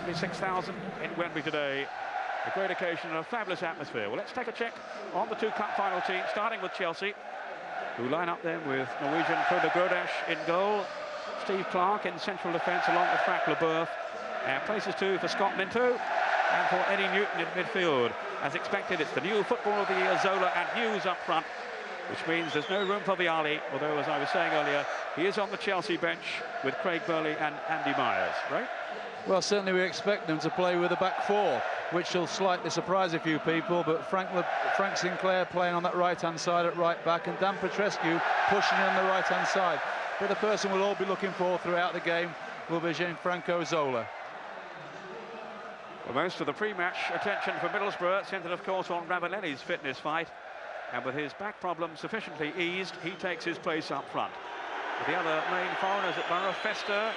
76,000 in Wembley today. A great occasion and a fabulous atmosphere. Well, let's take a check on the two cup final teams, starting with Chelsea, who line up then with Norwegian Frode Grodash in goal, Steve Clarke in central defence along with Frank Leboeuf, and places too for Scott Minto and for Eddie Newton in midfield. As expected, it's the new Footballer of the Year, Zola and Hughes up front, which means there's no room for Vialli, although, as I was saying earlier, he is on the Chelsea bench with Craig Burley and Andy Myers, right? Well, certainly we expect them to play with a back four, which will slightly surprise a few people, but Frank Sinclair playing on that right-hand side at right back, and Dan Petrescu pushing on the right-hand side. But the person we'll all be looking for throughout the game will be Gianfranco Zola. Well, most of the pre-match attention for Middlesbrough centred, of course, on Ravanelli's fitness fight, and with his back problem sufficiently eased, he takes his place up front. With the other main foreigners at Borough, Fester,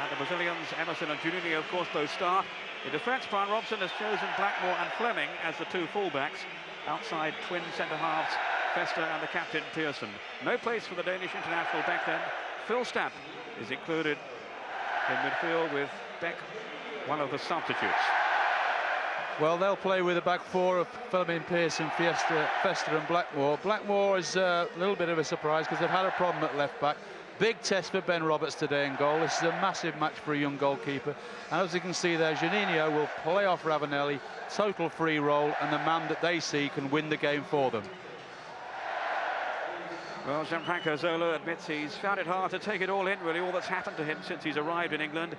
and the Brazilians, Emerson and Juninho, of course, both start. In defence, Brian Robson has chosen Blackmore and Fleming as the two fullbacks. Outside, twin centre-halves, Fester and the captain, Pearson. No place for the Danish international back then. Phil Stamp is included in midfield with Beck, one of the substitutes. Well, they'll play with a back four of Fleming, Pearson, Fester and Blackmore. Blackmore is a little bit of a surprise because they've had a problem at left back. Big test for Ben Roberts today in goal. This is a massive match for a young goalkeeper. And as you can see there, Juninho will play off Ravanelli, total free roll, and the man that they see can win the game for them. Well, Gianfranco Zola admits he's found it hard to take it all in, really, all that's happened to him since he's arrived in England.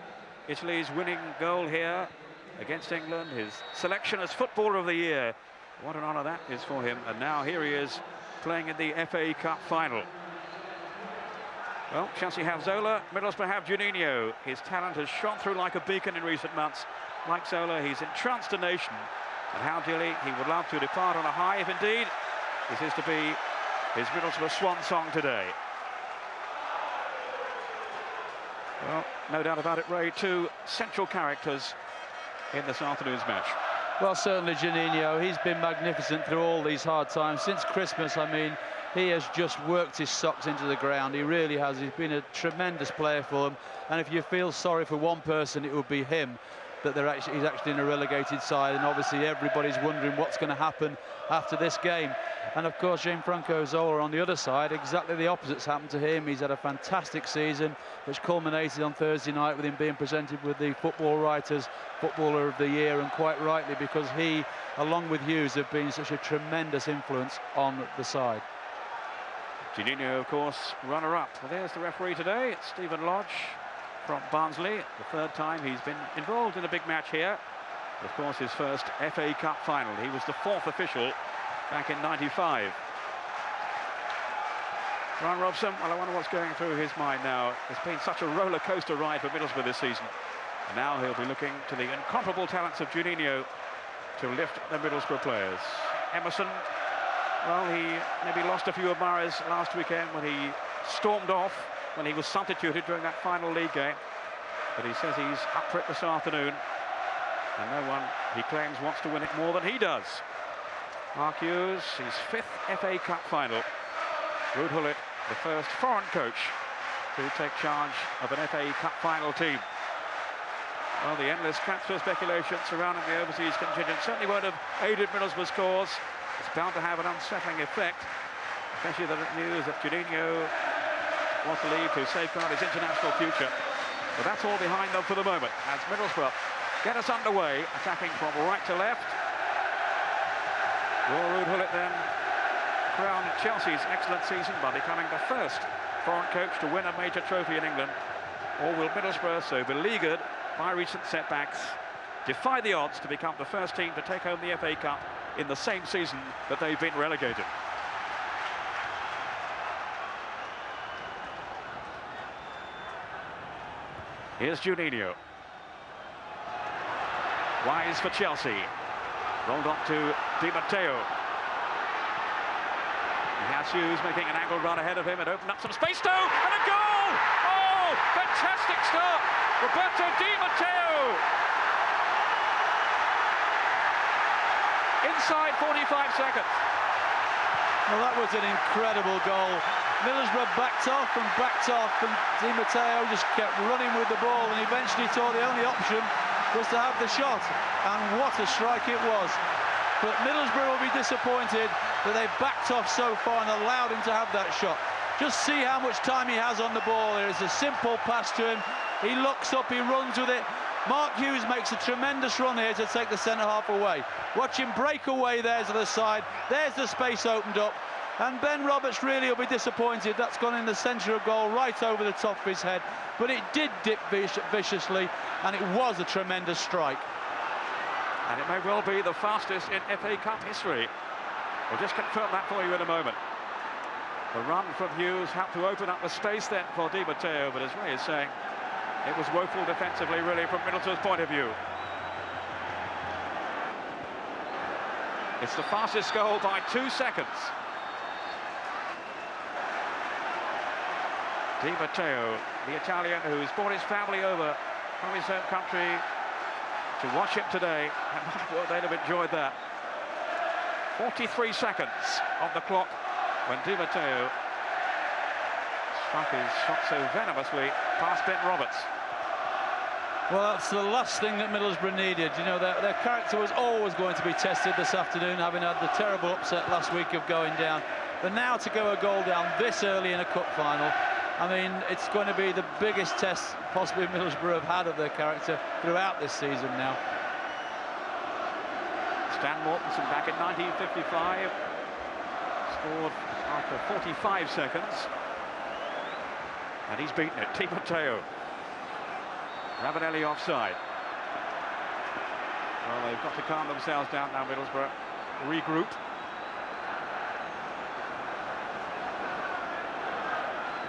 Italy's winning goal here against England, his selection as Footballer of the Year. What an honour that is for him. And now here he is playing in the FA Cup final. Well, Chelsea have Zola, Middlesbrough have Juninho. His talent has shone through like a beacon in recent months. Like Zola, he's entranced the nation. And how dearly he would love to depart on a high, if indeed this is to be his Middlesbrough swan song today. Well, no doubt about it, Ray, two central characters in this afternoon's match. Well, certainly Juninho, he's been magnificent through all these hard times. Since Christmas, I mean, he has just worked his socks into the ground. He really has. He's been a tremendous player for them. And if you feel sorry for one person, it would be him, that he's actually in a relegated side. And obviously everybody's wondering what's going to happen after this game. And of course, Gianfranco Zola on the other side, exactly the opposite's happened to him. He's had a fantastic season, which culminated on Thursday night with him being presented with the Football Writers Footballer of the Year, and quite rightly, because he, along with Hughes, have been such a tremendous influence on the side. Juninho, of course, runner-up. Well, there's the referee today. It's Stephen Lodge from Barnsley. The third time he's been involved in a big match here. Of course, his first FA Cup final. He was the fourth official back in '95. Brian Robson, well, I wonder what's going through his mind now. It's been such a roller coaster ride for Middlesbrough this season. And now he'll be looking to the incomparable talents of Juninho to lift the Middlesbrough players. Emerson, well, he maybe lost a few admirers last weekend when he stormed off, when he was substituted during that final league game. But he says he's up for it this afternoon. And no one, he claims, wants to win it more than he does. Mark Hughes, his fifth FA Cup final. Ruud Gullit, the first foreign coach to take charge of an FA Cup final team. Well, the endless transfer speculation surrounding the overseas contingent certainly won't have aided Middlesbrough's cause. It's bound to have an unsettling effect, especially the news that Juninho wants to leave to safeguard his international future. But that's all behind them for the moment, as Middlesbrough get us underway, attacking from right to left. Will Ruud Gullit then crown Chelsea's excellent season by becoming the first foreign coach to win a major trophy in England? Or will Middlesbrough, so beleaguered by recent setbacks, defy the odds to become the first team to take home the FA Cup in the same season that they've been relegated? Here's Juninho. Wise for Chelsea. Rolled up to Di Matteo. He has Hughes making an angled run ahead of him and opened up some space. And a goal! Oh, fantastic start! Roberto Di Matteo! Inside 45 seconds. Well, that was an incredible goal. Middlesbrough backed off, and Di Matteo just kept running with the ball, and eventually saw the only option was to have the shot, and what a strike it was. But Middlesbrough will be disappointed that they've backed off so far and allowed him to have that shot. Just see how much time he has on the ball. There is a simple pass to him. He looks up, he runs with it. Mark Hughes makes a tremendous run here to take the centre-half away. Watch him break away there to the side. There's the space opened up. And Ben Roberts really will be disappointed. That's gone in the centre of goal, right over the top of his head. But it did dip viciously, and it was a tremendous strike. And it may well be the fastest in FA Cup history. We'll just confirm that for you in a moment. The run from Hughes helped to open up the space then for Di Matteo, but as Ray is saying, it was woeful defensively, really, from Middlesbrough's point of view. It's the fastest goal by 2 seconds. Di Matteo, the Italian who's brought his family over from his home country to watch him today, and well, they'd have enjoyed that. 43 seconds on the clock when Di Matteo struck his shot so venomously past Ben Roberts. Well, that's the last thing that Middlesbrough needed. You know, their character was always going to be tested this afternoon, having had the terrible upset last week of going down. But now to go a goal down this early in a cup final, I mean, it's going to be the biggest test possibly Middlesbrough have had of their character throughout this season now. Stan Mortensen back in 1955, scored after 45 seconds, and he's beaten it. Di Matteo. Ravanelli offside. Well, they've got to calm themselves down now, Middlesbrough. Regroup.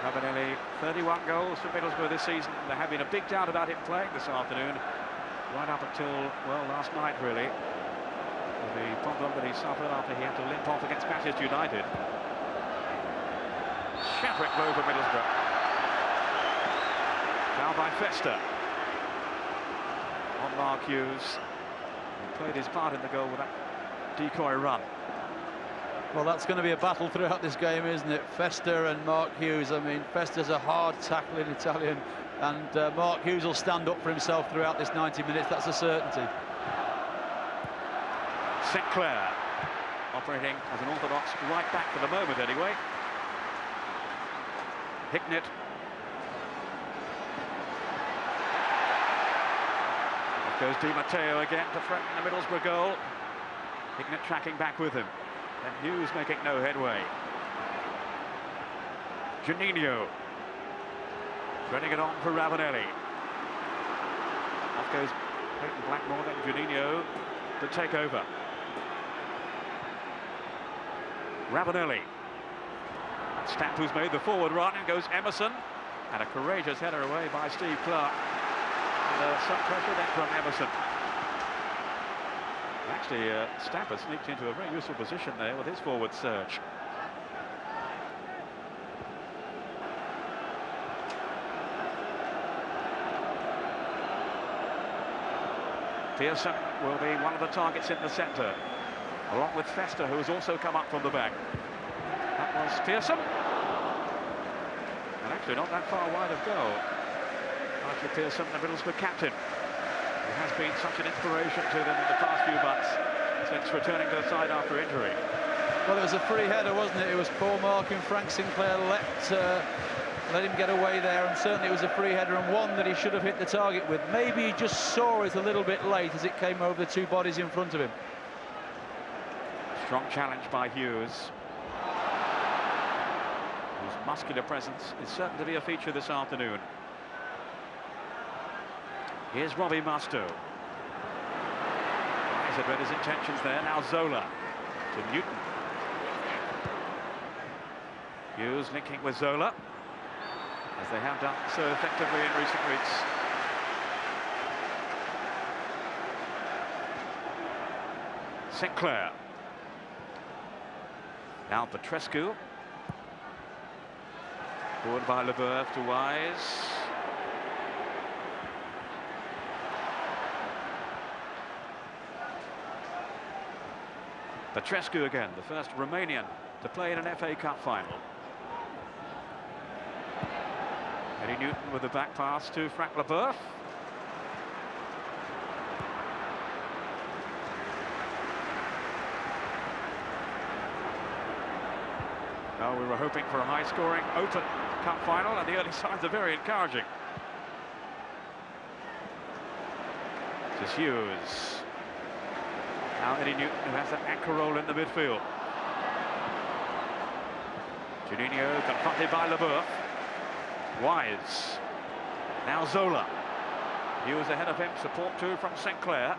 Ravanelli, 31 goals for Middlesbrough this season. There have been a big doubt about him playing this afternoon, right up until, well, last night, really. The problem that he suffered after he had to limp off against Manchester United. Shaperick blow for Middlesbrough. Foul by Fester. On Mark Hughes, who played his part in the goal with that decoy run. Well, that's going to be a battle throughout this game, isn't it? Fester and Mark Hughes. I mean, Fester's a hard tackling Italian, and Mark Hughes will stand up for himself throughout this 90 minutes. That's a certainty. Sinclair operating as an orthodox right back for the moment, anyway. Hicknett. Goes Di Matteo again to threaten the Middlesbrough goal. Hicknett tracking back with him. And Hughes making no headway. Juninho. Threading it on for Ravanelli. Off goes Peyton Blackmore, then Juninho to take over. Ravanelli. Stamp who's made the forward run, and goes Emerson. And a courageous header away by Steve Clark. Some pressure then from Emerson. Actually, Stamper sneaked into a very useful position there with his forward surge. Pearson will be one of the targets in the centre, along with Fester, who has also come up from the back. That was Pearson. And actually not that far wide of goal. Archie Pearson, the Middlesbrough captain, who has been such an inspiration to them in the past few months since returning to the side after injury. Well, it was a free header, wasn't it? It was poor mark, and Frank Sinclair let him get away there, and certainly it was a free header, and one that he should have hit the target with. Maybe he just saw it a little bit late as it came over the two bodies in front of him. Strong challenge by Hughes, whose muscular presence is certain to be a feature this afternoon. Here's Robbie Mustoe. Eyes had read his intentions there. Now Zola to Newton. Hughes linking with Zola, as they have done so effectively in recent weeks. Sinclair. Now Petrescu. Forward by Leboeuf to Wise. Petrescu again, the first Romanian to play in an FA Cup final. Eddie Newton with the back pass to Frank Leboeuf. Well, we were hoping for a high-scoring, open cup final, and the early signs are very encouraging. This is Hughes. Now Eddie Newton, who has that anchor role in the midfield. Juninho confronted by Leboeuf. Wise. Now Zola. Hughes ahead of him, support too from Sinclair.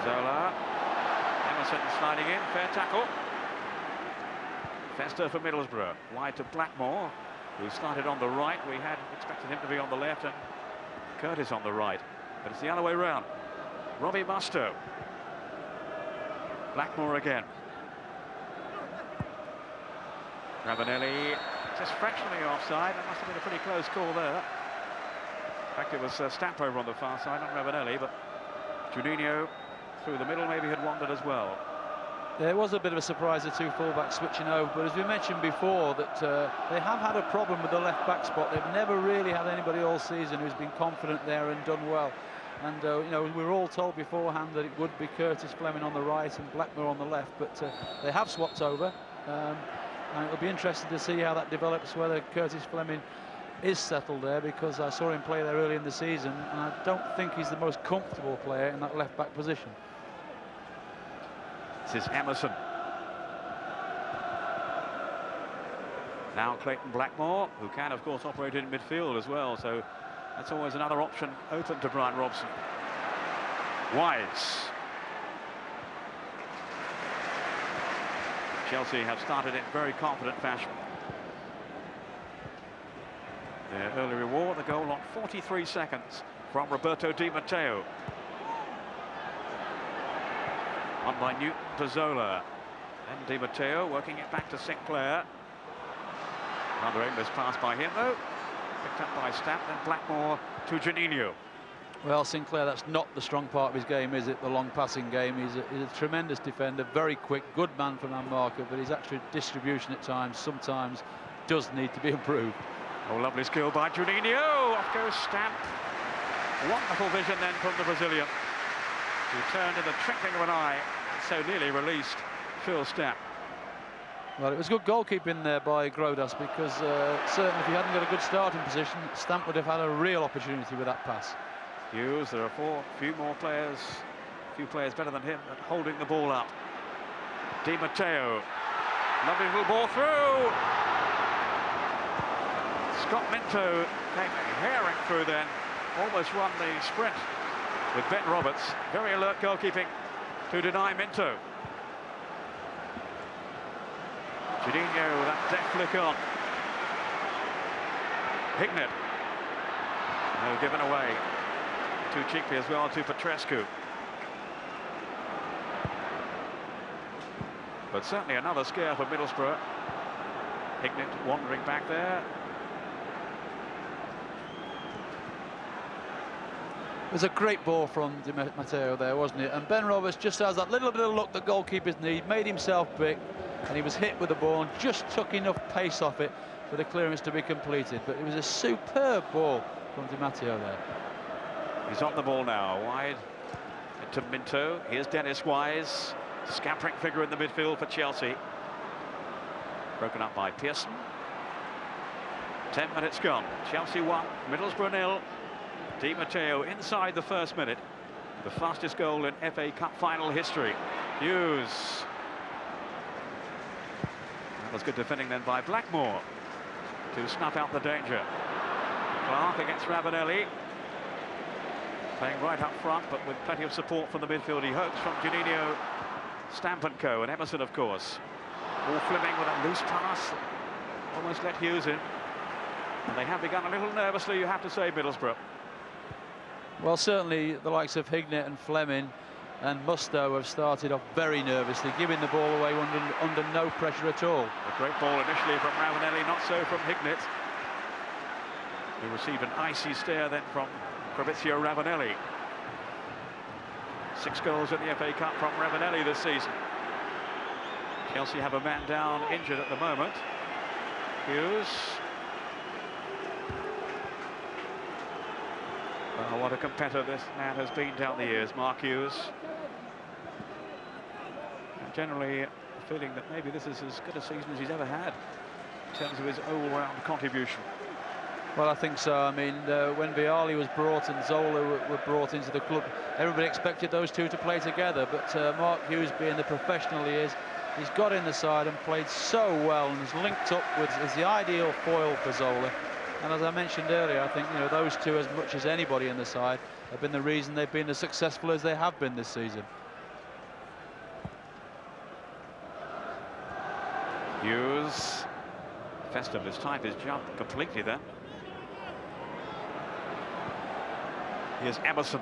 Zola. Emerson sliding in, fair tackle. Fester for Middlesbrough. Wide to Blackmore, who started on the right. We had expected him to be on the left and Curtis on the right, but it's the other way round. Robbie Mustoe. Blackmore again. Ravanelli just fractionally offside. That must have been a pretty close call there. In fact, it was Stamp over on the far side, not Ravanelli, but Juninho through the middle maybe had wandered as well. There was a bit of a surprise, the two full-backs switching over, but as we mentioned before, that they have had a problem with the left-back spot. They've never really had anybody all season who's been confident there and done well. And, you know, we were all told beforehand that it would be Curtis Fleming on the right and Blackmore on the left, but they have swapped over. And it'll be interesting to see how that develops, whether Curtis Fleming is settled there, because I saw him play there early in the season, and I don't think he's the most comfortable player in that left-back position. This is Emerson. Now Clayton Blackmore, who can, of course, operate in midfield as well, so that's always another option open to Brian Robson. Wise. Chelsea have started in very confident fashion. Their early reward, the goal on 43 seconds from Roberto Di Matteo. On by Newton to Zola. Then Di Matteo working it back to Sinclair. Another aimless pass by him, though. Picked up by Stamp, then Blackmore to Juninho. Well, Sinclair, that's not the strong part of his game, is it? The long passing game. He's a tremendous defender, very quick, good man for man marker, but his actual distribution at times, sometimes, does need to be improved. Oh, lovely skill by Juninho. Off goes Stamp. Wonderful vision then from the Brazilian, who turned in the twinkling of an eye and so nearly released Phil Stamp. Well, it was good goalkeeping there by Grodas, because certainly if he hadn't got a good starting position, Stamp would have had a real opportunity with that pass. Hughes, there are few players better than him at holding the ball up. Di Matteo, lovely little ball through. Scott Minto came herring through then, almost won the sprint with Ben Roberts. Very alert goalkeeping to deny Minto. Juninho with that deft flick on. Hignett. No, given away. Too cheaply as well to Petrescu. But certainly another scare for Middlesbrough. Hignett wandering back there. It was a great ball from Di Matteo there, wasn't it? And Ben Roberts just has that little bit of luck that goalkeepers need, made himself big, and he was hit with the ball and just took enough pace off it for the clearance to be completed. But it was a superb ball from Di Matteo there. He's on the ball now, wide into Minto. Here's Dennis Wise, scampering figure in the midfield for Chelsea. Broken up by Pearson. 10 minutes gone. Chelsea 1, Middlesbrough 0. Di Matteo inside the first minute. The fastest goal in FA Cup final history. Hughes. That was good defending then by Blackmore to snuff out the danger. Clark against Ravanelli. Playing right up front, but with plenty of support from the midfield, he hopes, from Juninho, Stamp and co, and Emerson, of course. All Fleming with a loose pass. Almost let Hughes in. And they have begun a little nervously, you have to say, Middlesbrough. Well, certainly the likes of Hignett and Fleming and Mustoe have started off very nervously, giving the ball away under no pressure at all. A great ball initially from Ravanelli, not so from Hignett, who received an icy stare then from Fabrizio Ravanelli. 6 goals in the FA Cup from Ravanelli this season. Chelsea have a man down, injured at the moment. Hughes. Well, what a competitor this man has been down the years, Mark Hughes. generally feeling that maybe this is as good a season as he's ever had in terms of his all-round contribution. Well, I think so. I mean, when Vialli was brought and Zola were brought into the club, everybody expected those two to play together. But Mark Hughes, being the professional he is, he's got in the side and played so well and has linked up with as the ideal foil for Zola. And as I mentioned earlier, I think those two, as much as anybody in the side, have been the reason they've been as successful as they have been this season. Hughes, Festivus type his jump completely there. Here's Emerson.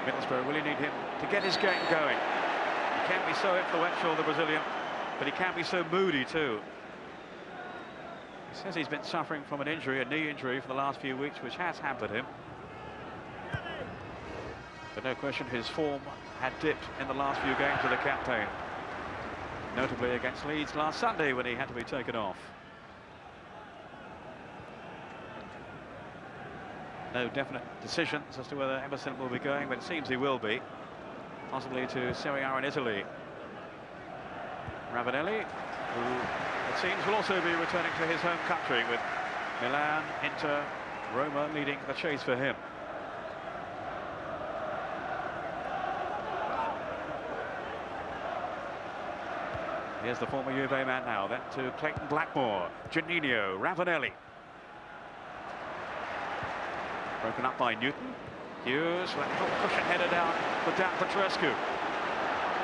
Middlesbrough really need him to get his game going. He can be so influential, the Brazilian, but he can be so moody too. He says he's been suffering from an injury, a knee injury, for the last few weeks, which has hampered him. But no question his form had dipped in the last few games of the campaign. Notably against Leeds last Sunday when he had to be taken off. No definite decisions as to whether Emerson will be going, but it seems he will be. Possibly to Serie A in Italy. Ravanelli, who it seems will also be returning to his home country, with Milan, Inter, Roma leading the chase for him. Here's the former Juve man now, then to Clayton Blackmore, Juninho, Ravanelli. Broken up by Newton. Hughes, that cushion header down for Dan Petrescu.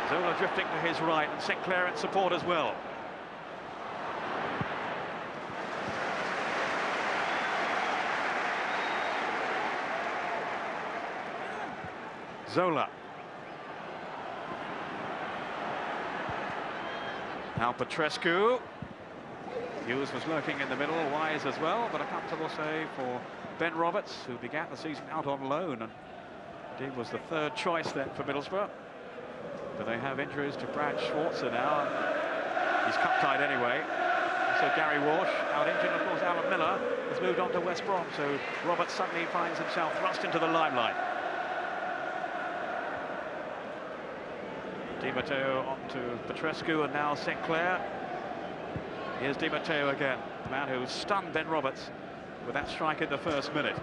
Zola drifting to his right, and Sinclair in support as well. Zola. Now Petrescu. Hughes was lurking in the middle, wise as well, but a comfortable save for Ben Roberts, who began the season out on loan and indeed was the third choice then for Middlesbrough. But they have injuries to Brad Schwarzer now, and he's cup-tied anyway. So Gary Walsh out injured, of course Alan Miller has moved on to West Brom, so Roberts suddenly finds himself thrust into the limelight. Di Matteo on to Petrescu, and now Sinclair. Here's Di Matteo again, the man who stunned Ben Roberts with that strike in the first minute.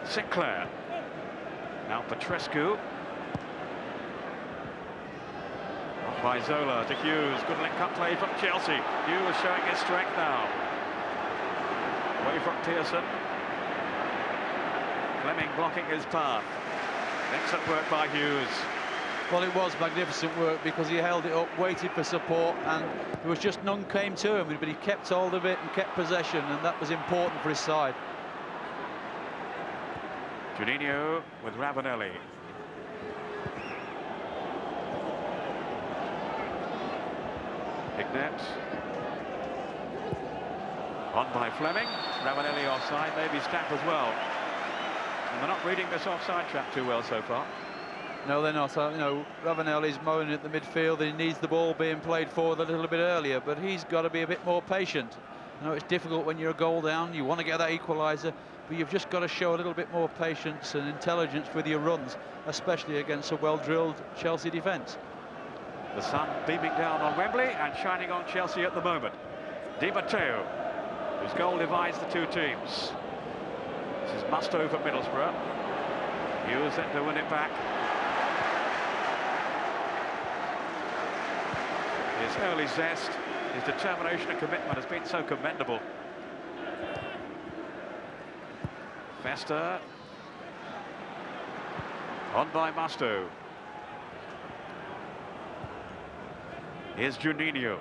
Sinclair. Now Petrescu. Off by Zola to Hughes. Good link-up play from Chelsea. Hughes showing his strength now. Away from Pearson. Fleming blocking his path. Excellent work by Hughes. Well, it was magnificent work because he held it up, waited for support, and there was just none came to him, but he kept hold of it and kept possession, and that was important for his side. Juninho with Ravanelli. Ignat. On by Fleming. Ravanelli offside, maybe Stapp as well. And they're not reading this offside trap too well so far. No, they're not. Ravanelli's moaning at the midfield. He needs the ball being played forward a little bit earlier, but he's got to be a bit more patient. I know it's difficult when you're a goal down. You want to get that equaliser, but you've just got to show a little bit more patience and intelligence with your runs, especially against a well-drilled Chelsea defence. The sun beaming down on Wembley and shining on Chelsea at the moment. Di Matteo, whose goal divides the two teams. This is must over Middlesbrough. Hughes then to win it back. His early zest, his determination and commitment has been so commendable. Festa. On by Musto. Here's Juninho.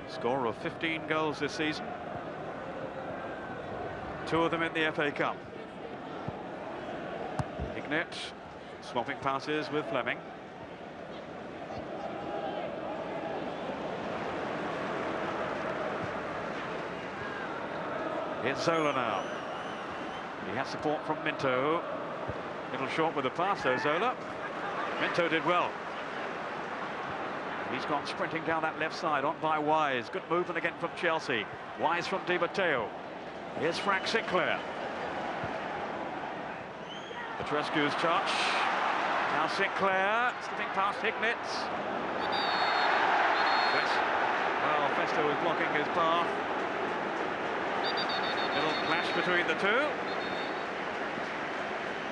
Scorer of 15 goals this season. 2 of them in the FA Cup. Ignat swapping passes with Fleming. Here's Zola now. He has support from Minto. Little short with the pass though, Zola. Minto did well. He's gone sprinting down that left side, on by Wise. Good movement again from Chelsea. Wise from Di Matteo. Here's Frank Sinclair. Petrescu's touch. Now Sinclair, slipping past Hignett. Well, Festa was blocking his path. Little clash between the two.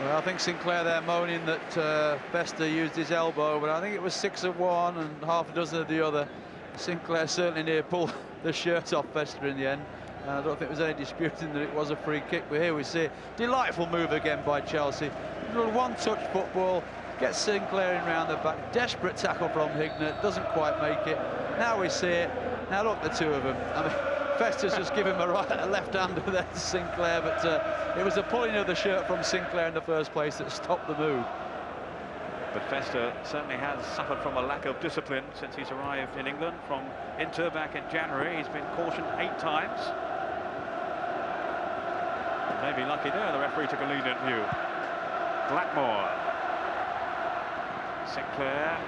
Well, I think Sinclair there moaning that Festa used his elbow, but I think it was 6 of one and half a dozen of the other. Sinclair certainly near pulled the shirt off Festa in the end. And I don't think there was any disputing that it was a free kick, but here we see a delightful move again by Chelsea. A little one-touch football, gets Sinclair in round the back. Desperate tackle from Hignett, doesn't quite make it. Now we see it. Now look, the two of them. I mean, Festa's just given him a left-hander there to Sinclair, but it was the pulling of the shirt from Sinclair in the first place that stopped the move. But Festa certainly has suffered from a lack of discipline since he's arrived in England from Inter back in January. He's been cautioned 8 times. Maybe lucky there, the referee took a lenient view. Blackmore. Sinclair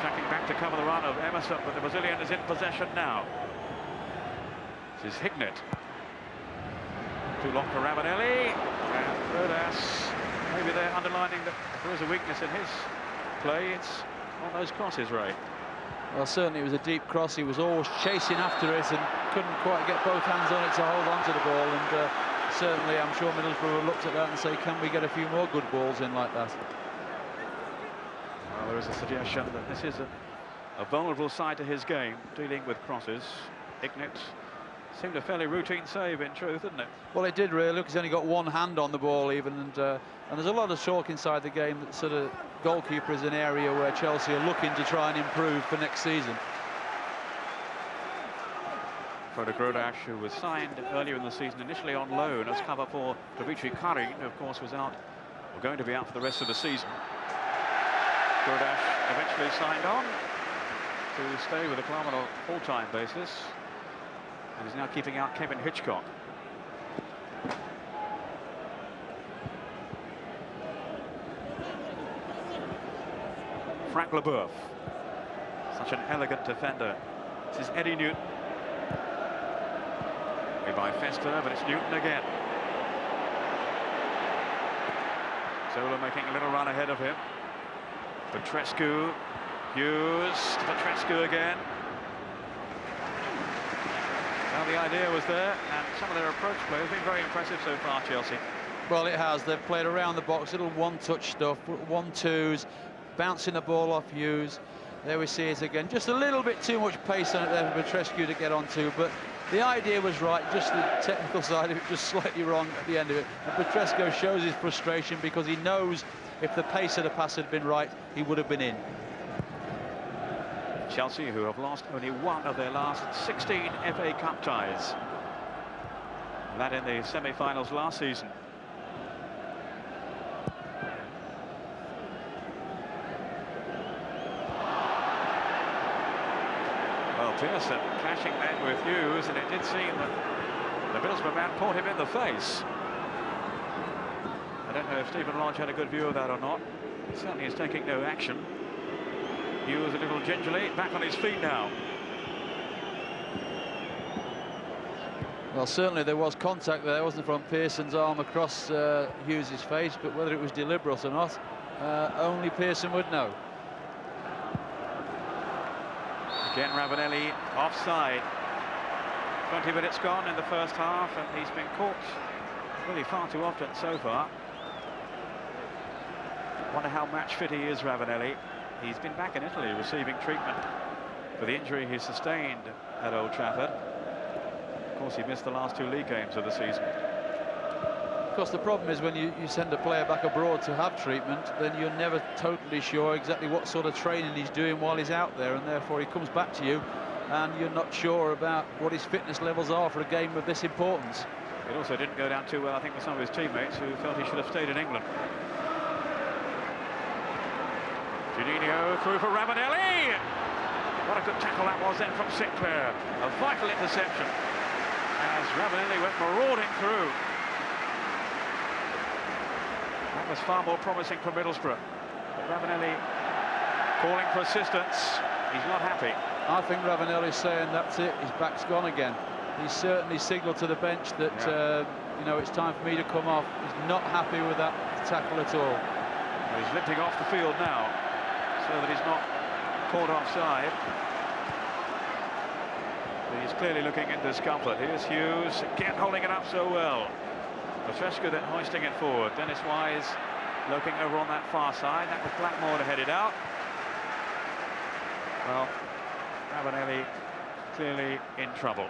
tracking back to cover the run of Emerson, but the Brazilian is in possession now. This is Hignett. Too long for Ravanelli. And Rodas, maybe they're underlining that there is a weakness in his play. It's on those crosses, Ray. Well, certainly it was a deep cross. He was always chasing after it and couldn't quite get both hands on it to hold on to the ball. And certainly, I'm sure Middlesbrough looked at that and say, can we get a few more good balls in like that? Well, there is a suggestion that this is a vulnerable side to his game, dealing with crosses. Hignett seemed a fairly routine save, in truth, didn't it? Well, it did really. Look, he's only got one hand on the ball even, and there's a lot of talk inside the game that sort of goalkeeper is an area where Chelsea are looking to try and improve for next season. Frodo Grodash, who was signed earlier in the season, initially on loan as cover for Dimitri Karin, who of course was out, or going to be out for the rest of the season. Grodash eventually signed on to stay with the club on a full-time basis, and is now keeping out Kevin Hitchcock. Frank Leboeuf, such an elegant defender. This is Eddie Newton. By Festa, but it's Newton again. Zola making a little run ahead of him. Petrescu, Hughes, Petrescu again. Well, the idea was there, and some of their approach play has been very impressive so far, Chelsea. Well, it has. They've played around the box, little one-touch stuff, 1-2s, bouncing the ball off Hughes. There we see it again. Just a little bit too much pace on it there for Petrescu to get onto, but the idea was right, just the technical side of it just slightly wrong at the end of it. And Petrescu shows his frustration because he knows if the pace of the pass had been right, he would have been in. Chelsea, who have lost only one of their last 16 FA Cup ties. And that in the semi-finals last season. Pearson clashing then with Hughes, and it did seem that the Middlesbrough man caught him in the face. I don't know if Stephen Lodge had a good view of that or not. He certainly is taking no action. Hughes a little gingerly, back on his feet now. Well, certainly there was contact there, wasn't there, from Pearson's arm across Hughes' face, but whether it was deliberate or not, only Pearson would know. Again, Ravanelli offside. 20 minutes gone in the first half, and he's been caught really far too often so far. Wonder how match fit he is, Ravanelli. He's been back in Italy receiving treatment for the injury he sustained at Old Trafford. Of course, he missed the last 2 league games of the season. Of course, the problem is when you send a player back abroad to have treatment, then you're never totally sure exactly what sort of training he's doing while he's out there, and therefore he comes back to you and you're not sure about what his fitness levels are for a game of this importance. It also didn't go down too well, I think, with some of his teammates who felt he should have stayed in England. Juninho through for Ravanelli. What a good tackle that was then from Sinclair. A vital interception as Ravanelli went marauding through. That was far more promising for Middlesbrough. But Ravanelli calling for assistance. He's not happy. I think Ravanelli's saying that's it, his back's gone again. He's certainly signalled to the bench that, you know, it's time for me to come off. He's not happy with that tackle at all. He's limping off the field now, so that he's not caught offside. But he's clearly looking in discomfort. Here's Hughes, again holding it up so well. Petrescu then hoisting it forward. Dennis Wise looking over on that far side. That was Blackmore to head it out. Well, Ravanelli clearly in trouble.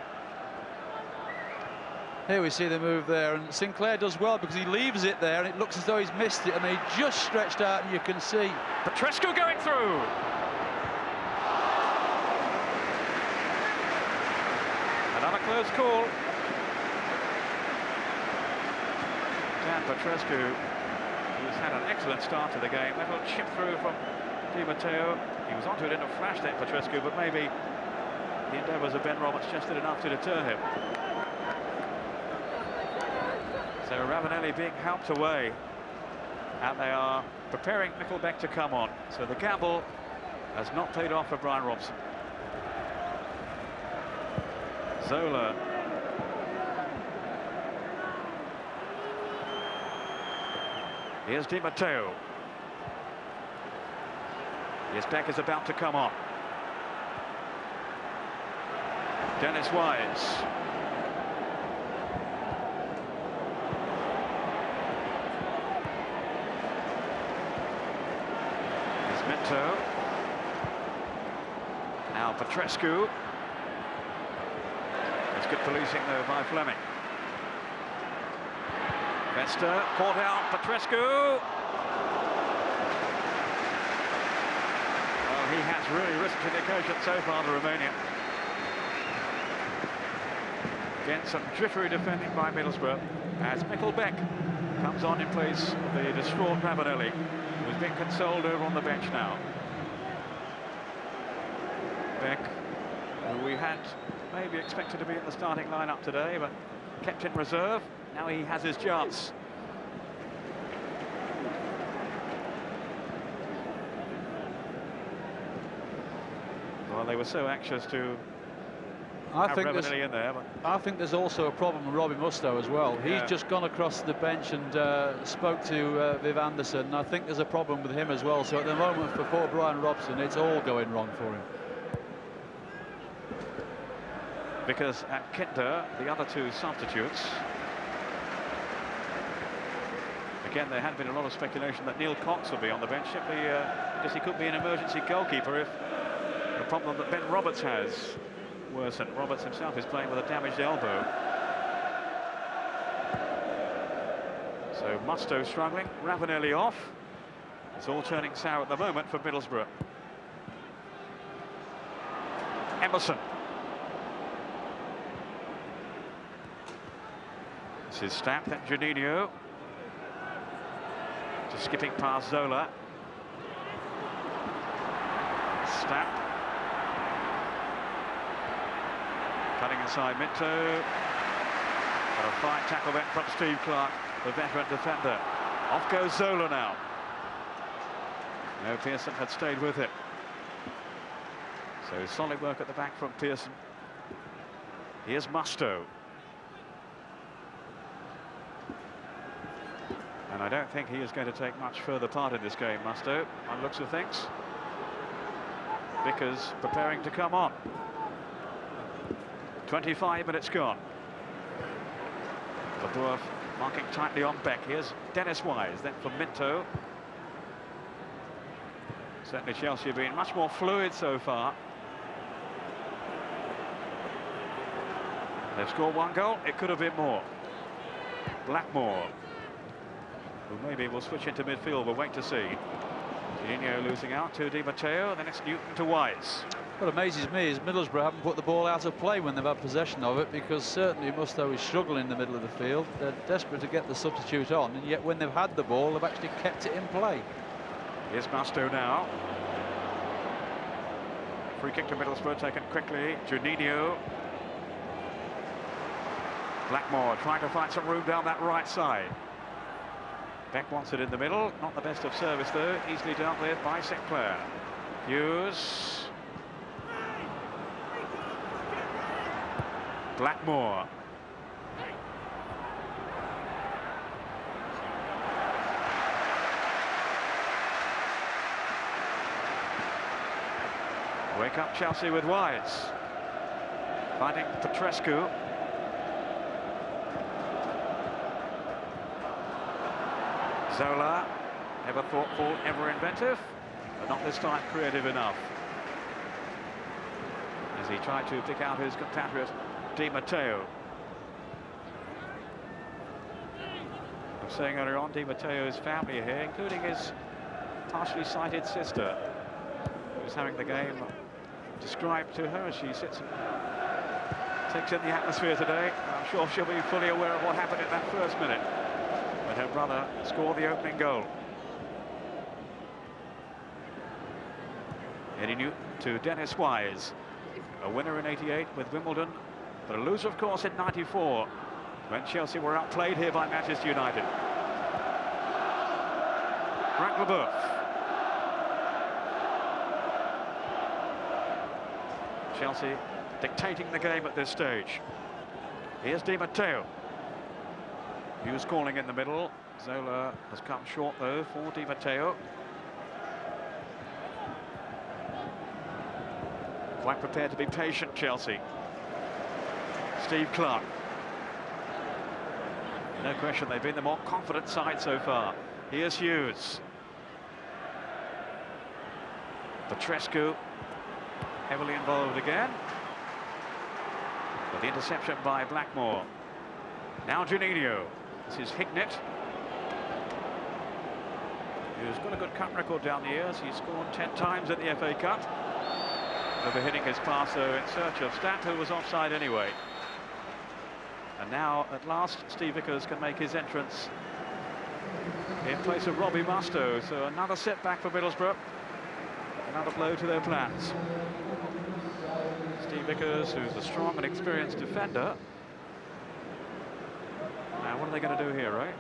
Here we see the move there, and Sinclair does well because he leaves it there and it looks as though he's missed it, and they just stretched out and you can see. Petrescu going through. Another close call. Dan Petrescu, who's had an excellent start to the game. That little chip through from Di Matteo. He was onto it in a flash there, Petrescu, but maybe the endeavours of Ben Roberts just did enough to deter him. So Ravanelli being helped away, and they are preparing Nickelback to come on. So the gamble has not paid off for Brian Robson. Zola. Here's Di Matteo. His back is about to come on. Dennis Wise. Here's Minto. Now Petrescu. It's good policing though by Fleming. Vesta caught out Petrescu. Well, he has really risen to the occasion so far, the Romanian. Again, some jittery defending by Middlesbrough as Nickelback comes on in place of the distraught Ravanelli, who's been consoled over on the bench now. Beck, who we had maybe expected to be in the starting lineup today, but kept in reserve. Now he has his chance. Well, they were so anxious to have Ravanelli in there. But I think there's also a problem with Robbie Mustoe as well. Yeah. He's just gone across the bench and spoke to Viv Anderson, and I think there's a problem with him as well. So at the moment, for Brian Robson, it's all going wrong for him. Because at Kinder, the other two substitutes, again, there had been a lot of speculation that Neil Cox would be on the bench. Because he could be an emergency goalkeeper if the problem that Ben Roberts has worsened. Roberts himself is playing with a damaged elbow. So Mustoe struggling, Ravanelli off. It's all turning sour at the moment for Middlesbrough. Emerson. This is Stapp, then Juninho. Just skipping past Zola. Stapp. Cutting inside Minto. Got a fine tackle back from Steve Clark, the veteran defender. Off goes Zola now. No, Pearson had stayed with it. So solid work at the back from Pearson. Here's Mustoe. And I don't think he is going to take much further part in this game, Mustoe, on looks of things. Vickers preparing to come on. 25 minutes gone. Labour marking tightly on Beck. Here's Dennis Wise, then for Minto. Certainly Chelsea have been much more fluid so far. They've scored one goal, it could have been more. Blackmore, who maybe will switch into midfield, we'll wait to see. Juninho losing out to Di Matteo, then it's Newton to Wise. What amazes me is Middlesbrough haven't put the ball out of play when they've had possession of it, because certainly Mustoe is struggling in the middle of the field. They're desperate to get the substitute on, and yet when they've had the ball, they've actually kept it in play. Here's Mustoe now. Free kick to Middlesbrough taken quickly. Juninho. Blackmore trying to find some room down that right side. Beck wants it in the middle. Not the best of service though. Easily dealt with by Sinclair. Hughes. Blackmore. Wake up Chelsea with Wise. Finding Petrescu. Zola, ever thoughtful, ever inventive, but not this time creative enough. As he tried to pick out his compatriot, Di Matteo. I was saying earlier on, Di Matteo's family here, including his partially sighted sister, who's having the game described to her as she sits and takes in the atmosphere today. I'm sure she'll be fully aware of what happened in that first minute when her brother scored the opening goal. Eddie Newton to Dennis Wise, a winner in '88 with Wimbledon, but a loser, of course, in '94 when Chelsea were outplayed here by Manchester United. Frank Leboeuf. Chelsea dictating the game at this stage. Here's Di Matteo. Hughes calling in the middle. Zola has come short, though, for Di Matteo. Quite prepared to be patient, Chelsea. Steve Clark. No question, they've been the more confident side so far. Here's Hughes. Petrescu, heavily involved again. But the interception by Blackmore. Now Juninho. This is Hignett. Who's got a good cup record down the years. He's scored 10 times in the FA Cup. Overhitting his passer in search of Stat, who was offside anyway. And now, at last, Steve Vickers can make his entrance in place of Robbie Mustoe. So another setback for Middlesbrough. Another blow to their plans. Steve Vickers, who's a strong and experienced defender. Now, what are they going to do here, right?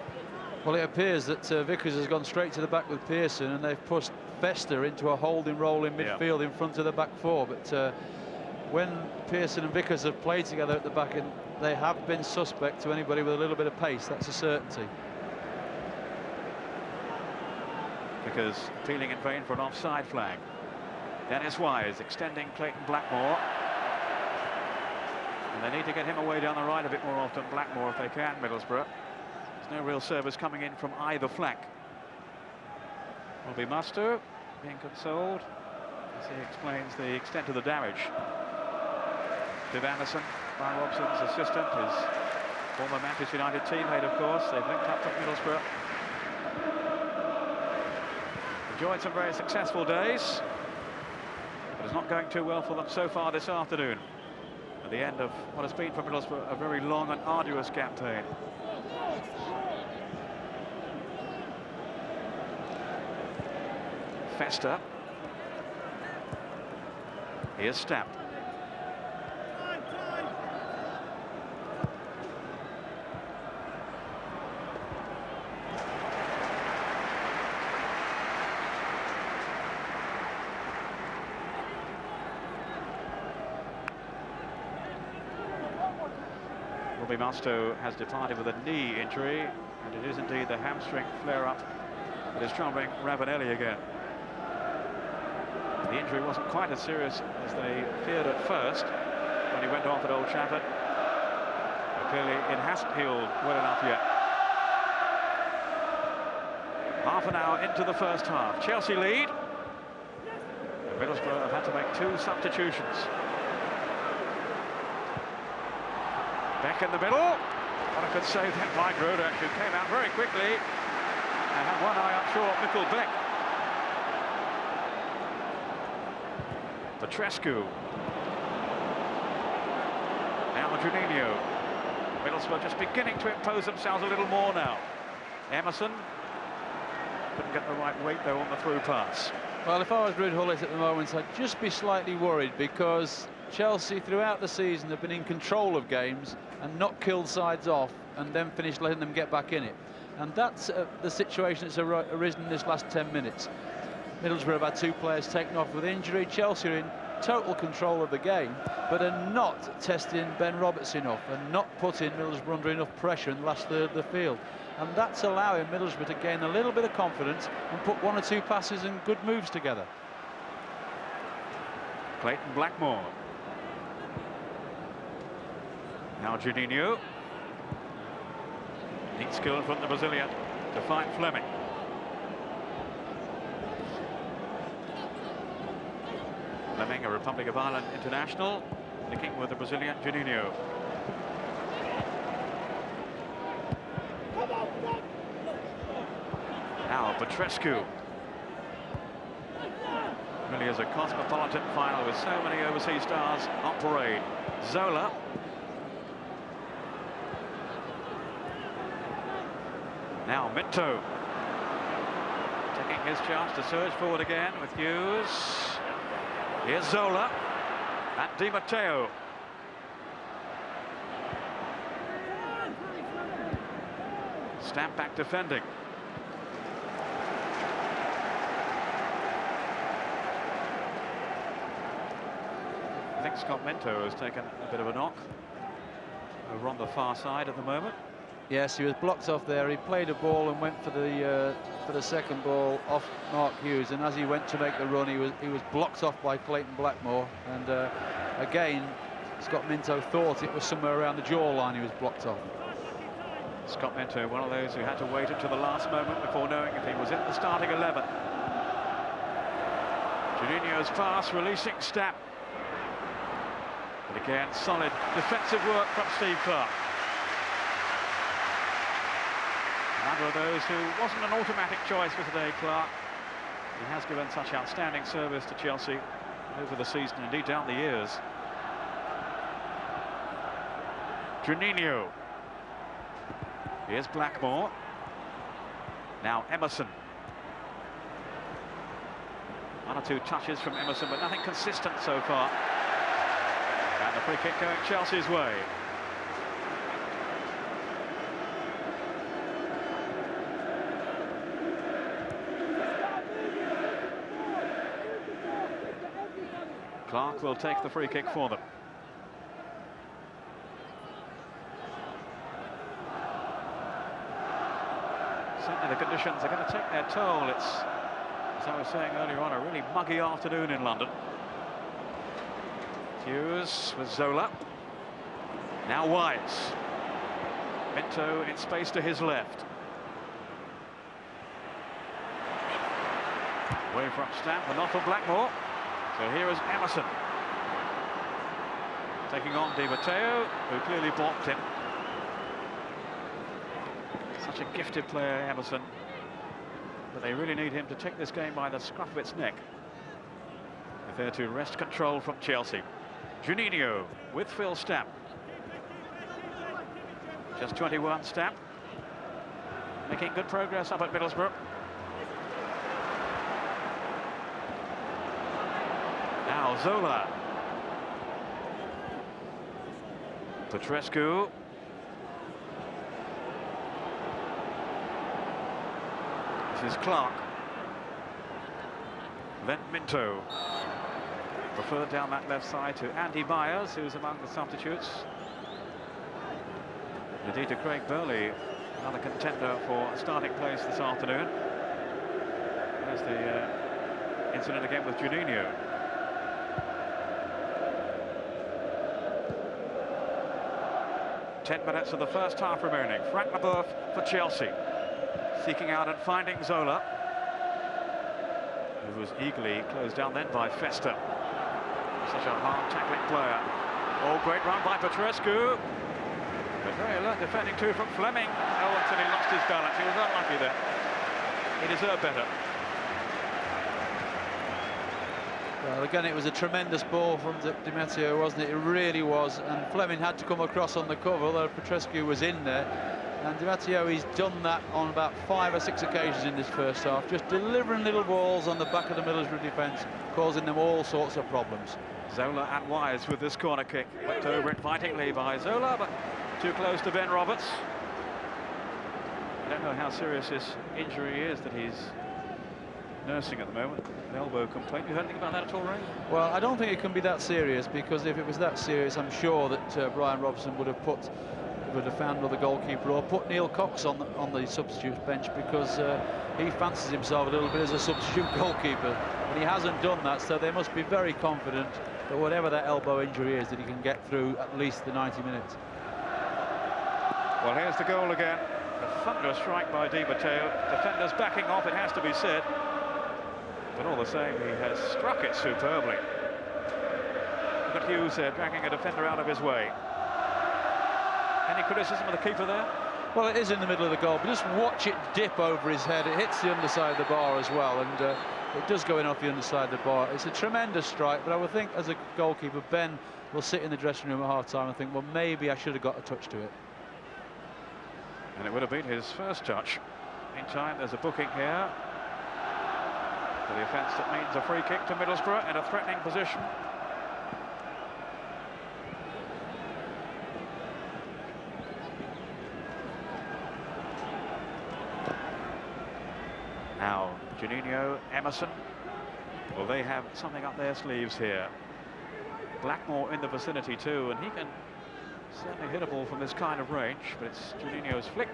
Well, it appears that Vickers has gone straight to the back with Pearson, and they've pushed Fester into a holding role in midfield in front of the back four. But when Pearson and Vickers have played together at the back, and they have been suspect to anybody with a little bit of pace, that's a certainty. Vickers appealing in vain for an offside flag. Dennis Wise extending Clayton Blackmore. And they need to get him away down the right a bit more often, Blackmore, if they can, Middlesbrough. There's no real service coming in from either flank. Robbie Mustoe being consoled as he explains the extent of the damage. Viv Anderson, Brian Robson's assistant, his former Manchester United teammate, of course. They've linked up at Middlesbrough. Enjoyed some very successful days, but it's not going too well for them so far this afternoon. At the end of what has been for Middlesbrough a very long and arduous campaign. Fester. Here's Stapp. Robbie Mustoe has departed with a knee injury, and it is indeed the hamstring flare-up that is troubling Ravanelli again. The injury wasn't quite as serious as they feared at first when he went off at Old Trafford. But clearly it hasn't healed well enough yet. Half an hour into the first half. Chelsea lead. And Middlesbrough have had to make 2 substitutions. Back in the middle. What a good save that by Grodak, who came out very quickly and had one eye up short, Mikkel Beck. Petrescu. Now Juninho. Middlesbrough just beginning to impose themselves a little more now. Emerson couldn't get the right weight though on the through pass. Well, if I was Ruud Gullit at the moment, I'd just be slightly worried, because Chelsea throughout the season have been in control of games and not killed sides off and then finished letting them get back in it. And that's the situation that's arisen in this last 10 minutes. Middlesbrough have had 2 players taken off with injury. Chelsea are in total control of the game, but are not testing Ben Roberts enough and not putting Middlesbrough under enough pressure in the last third of the field. And that's allowing Middlesbrough to gain a little bit of confidence and put 1 or 2 passes and good moves together. Clayton Blackmore. Now Juninho. Neat skill from the Brazilian to find Fleming. Fleming, a Republic of Ireland international, linking with the Brazilian Juninho. Now Petrescu. Really is a cosmopolitan final with so many overseas stars on parade. Zola. Now Minto. Taking his chance to surge forward again with Hughes. Here's Zola and Di Matteo. Stamp back defending. I think Scott Minto has taken a bit of a knock over on the far side at the moment. Yes, he was blocked off there. He played a ball and went for the second ball off Mark Hughes, and as he went to make the run, he was blocked off by Clayton Blackmore. And again, Scott Minto thought it was somewhere around the jawline he was blocked off. Scott Minto, one of those who had to wait until the last moment before knowing if he was in the starting 11. Juninho's pass, releasing Stapp. But again, solid defensive work from Steve Clarke. Another of those who wasn't an automatic choice for today, Clarke. He has given such outstanding service to Chelsea over the season, indeed down the years. Juninho. Here's Blackmore. Now Emerson. One or two touches from Emerson, but nothing consistent so far. And the free kick going Chelsea's way. Clarke will take the free kick for them. Certainly the conditions are going to take their toll. It's, as I was saying earlier on, a really muggy afternoon in London. Hughes with Zola. Now Wise. Minto in space to his left. Away from Stapp and not from Blackmore. So here is Emerson. Taking on Di Matteo, who clearly blocked him. Such a gifted player, Emerson. But they really need him to take this game by the scruff of its neck. If they're to wrest control from Chelsea. Juninho with Phil Stapp. Just 21, Stapp. Making good progress up at Middlesbrough. Now Zola. Petrescu. This is Clarke. Then Minto. Preferred down that left side to Andy Myers, who's among the substitutes. Indeed to Craig Burley, another contender for a starting place this afternoon. There's the incident again with Juninho. Ten minutes of the first half remaining. Frank Leboeuf for Chelsea. Seeking out and finding Zola, who was eagerly closed down then by Festa. Such a hard tackling player. Oh, great run by Petrescu. But very alert defending too from Fleming. Oh, until he lost his balance. He was unlucky there. He deserved better. Well, again, it was a tremendous ball from Di Matteo, wasn't it? It really was. And Fleming had to come across on the cover, although Petrescu was in there. And Di Matteo, he's done that on about 5 or 6 occasions in this first half, just delivering little balls on the back of the Middlesbrough defence, causing them all sorts of problems. Zola and Wise with this corner kick. Went over invitingly by Zola, but too close to Ben Roberts. I don't know how serious his injury is that he's nursing at the moment. An elbow complaint. You heard anything about that at all, Ray? Well, I don't think it can be that serious, because if it was that serious, I'm sure that Brian Robson would have found another goalkeeper or put Neil Cox on the substitute bench, because he fancies himself a little bit as a substitute goalkeeper. and he hasn't done that, so they must be very confident that whatever that elbow injury is, that he can get through at least the 90 minutes. Well, here's the goal again. A thunderous strike by Di Matteo. Defenders backing off, it has to be said. But all the same, he has struck it superbly. Look at Hughes there, dragging a defender out of his way. Any criticism of the keeper there? Well, it is in the middle of the goal, but just watch it dip over his head. It hits the underside of the bar as well, and it does go in off the underside of the bar. It's a tremendous strike, but I would think as a goalkeeper, Ben will sit in the dressing room at half-time and think, well, maybe I should have got a touch to it. And it would have been his first touch. Meantime, there's a booking here for the offence that means a free kick to Middlesbrough in a threatening position. Now, Juninho, Emerson, well, they have something up their sleeves here. Blackmore in the vicinity too, and he can certainly hit a ball from this kind of range, but it's Juninho's flick.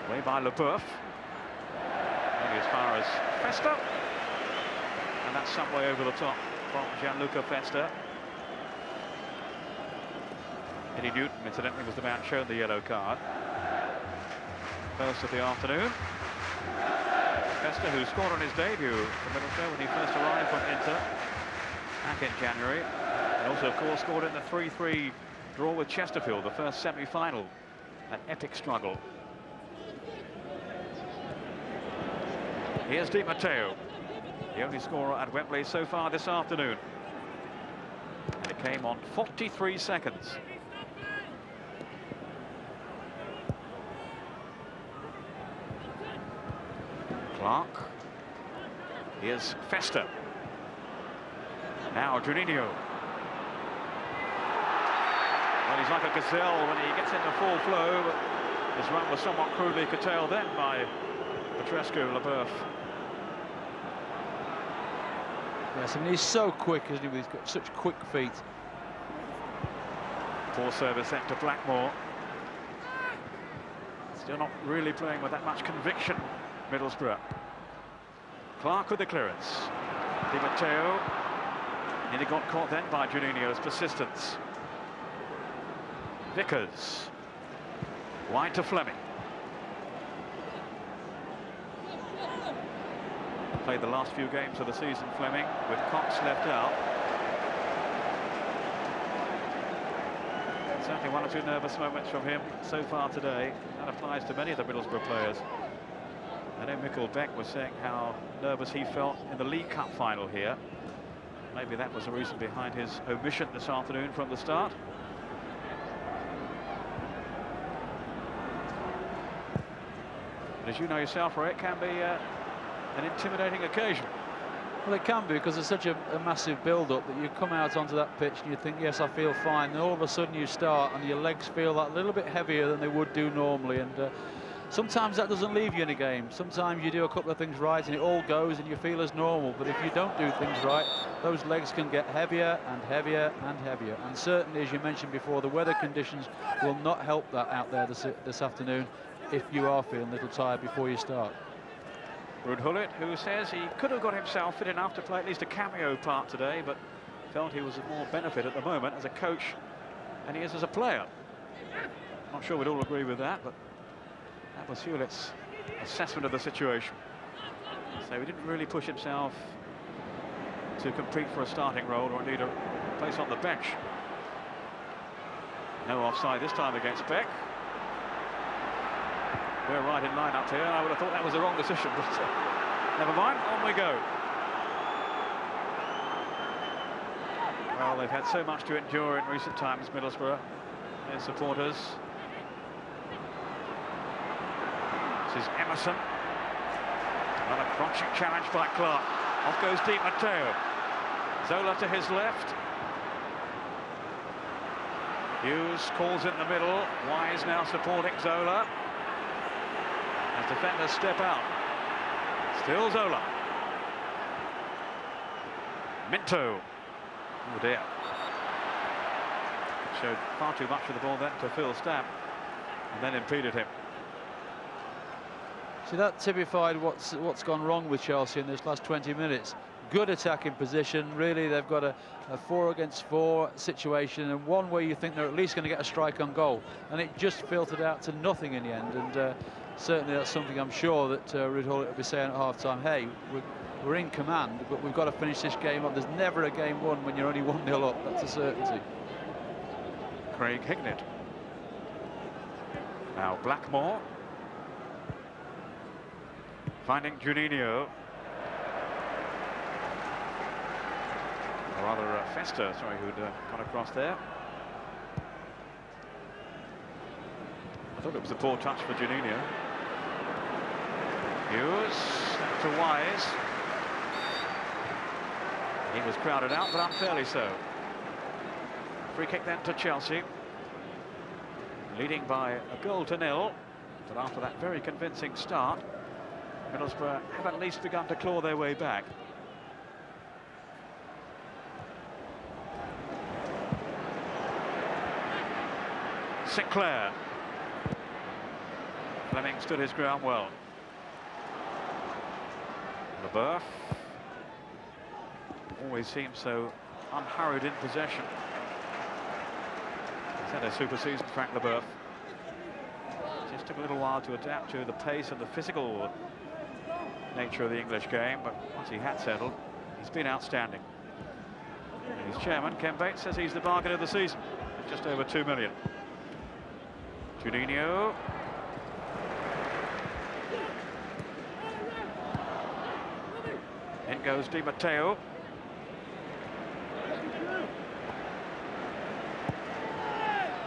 Away by Leboeuf. Maybe as far as Festa. And that's some way over the top from Gianluca Festa. Eddie Newton, incidentally, was the man shown the yellow card. First of the afternoon. Festa, who scored on his debut for Middlesbrough when he first arrived from Inter back in January. And also, of course, scored in the 3-3 draw with Chesterfield, the first semi-final. An epic struggle. Here's Di Matteo, the only scorer at Wembley so far this afternoon. And it came on 43 seconds. Clark. Here's Festa. Now Juninho. Well, he's like a gazelle when he gets into full flow, but his run was somewhat crudely curtailed then by Petrescu, Leboeuf. Yes, I mean, he's so quick, isn't he? He's got such quick feet. Poor service then to Blackmore. Still not really playing with that much conviction, Middlesbrough. Clark with the clearance. Di Matteo nearly got caught then by Juninho's persistence. Vickers. Wide to Fleming. Played the last few games of the season, Fleming, with Cox left out. Certainly one or two nervous moments from him so far today. That applies to many of the Middlesbrough players. I know Mikkel Beck was saying how nervous he felt in the League Cup final here. Maybe that was the reason behind his omission this afternoon from the start. But as you know yourself, Ray, it can be an intimidating occasion. Well, it can be, because there's such a massive build-up that you come out onto that pitch and you think, yes, I feel fine, and all of a sudden you start and your legs feel that little bit heavier than they would do normally, and sometimes that doesn't leave you in a game. Sometimes you do a couple of things right and it all goes and you feel as normal, but if you don't do things right, those legs can get heavier and heavier and heavier. And certainly, as you mentioned before, the weather conditions will not help that out there this afternoon if you are feeling a little tired before you start. Ruud Gullit, who says he could have got himself fit enough to play at least a cameo part today, but felt he was of more benefit at the moment as a coach than he is as a player. Not sure we'd all agree with that, but that was Hewlett's assessment of the situation. So he didn't really push himself to compete for a starting role or indeed a place on the bench. No offside this time against Beck. We're right in line up here. I would have thought that was the wrong decision, but never mind, on we go. Well, they've had so much to endure in recent times, Middlesbrough, their supporters. This is Emerson. Another crunching challenge by Clark. Off goes Di Matteo. Zola to his left. Hughes calls in the middle. Wise now supporting Zola. As defenders step out. Still Zola. Minto. Oh dear. Showed far too much of the ball then to Phil Stamp, and then impeded him. See, that typified what's gone wrong with Chelsea in this last 20 minutes. good attacking position. Really, they've got a 4-against-4 situation, and one where you think they're at least going to get a strike on goal, and it just filtered out to nothing in the end. And certainly that's something I'm sure that Ruud Gullit will be saying at half-time. Hey, we're in command, but we've got to finish this game up. There's never a game won when you're only 1-0 up. That's a certainty. Craig Hignett. Now Blackmore. Finding Juninho. Or rather Fester, sorry, who'd gone across there. I thought it was a poor touch for Juninho. Hughes to Wise. He was crowded out, but unfairly so. Free kick then to Chelsea. Leading by 1-0. But after that very convincing start, Middlesbrough have at least begun to claw their way back. Sinclair. Fleming stood his ground well. LeBeuf always seems so unhurried in possession. He's had a super season, Frank LeBeuf. Just took a little while to adapt to the pace and the physical nature of the English game, but once he had settled, he's been outstanding. And his chairman, Ken Bates, says he's the bargain of the season, at just over $2 million. Juninho. In goes Di Matteo.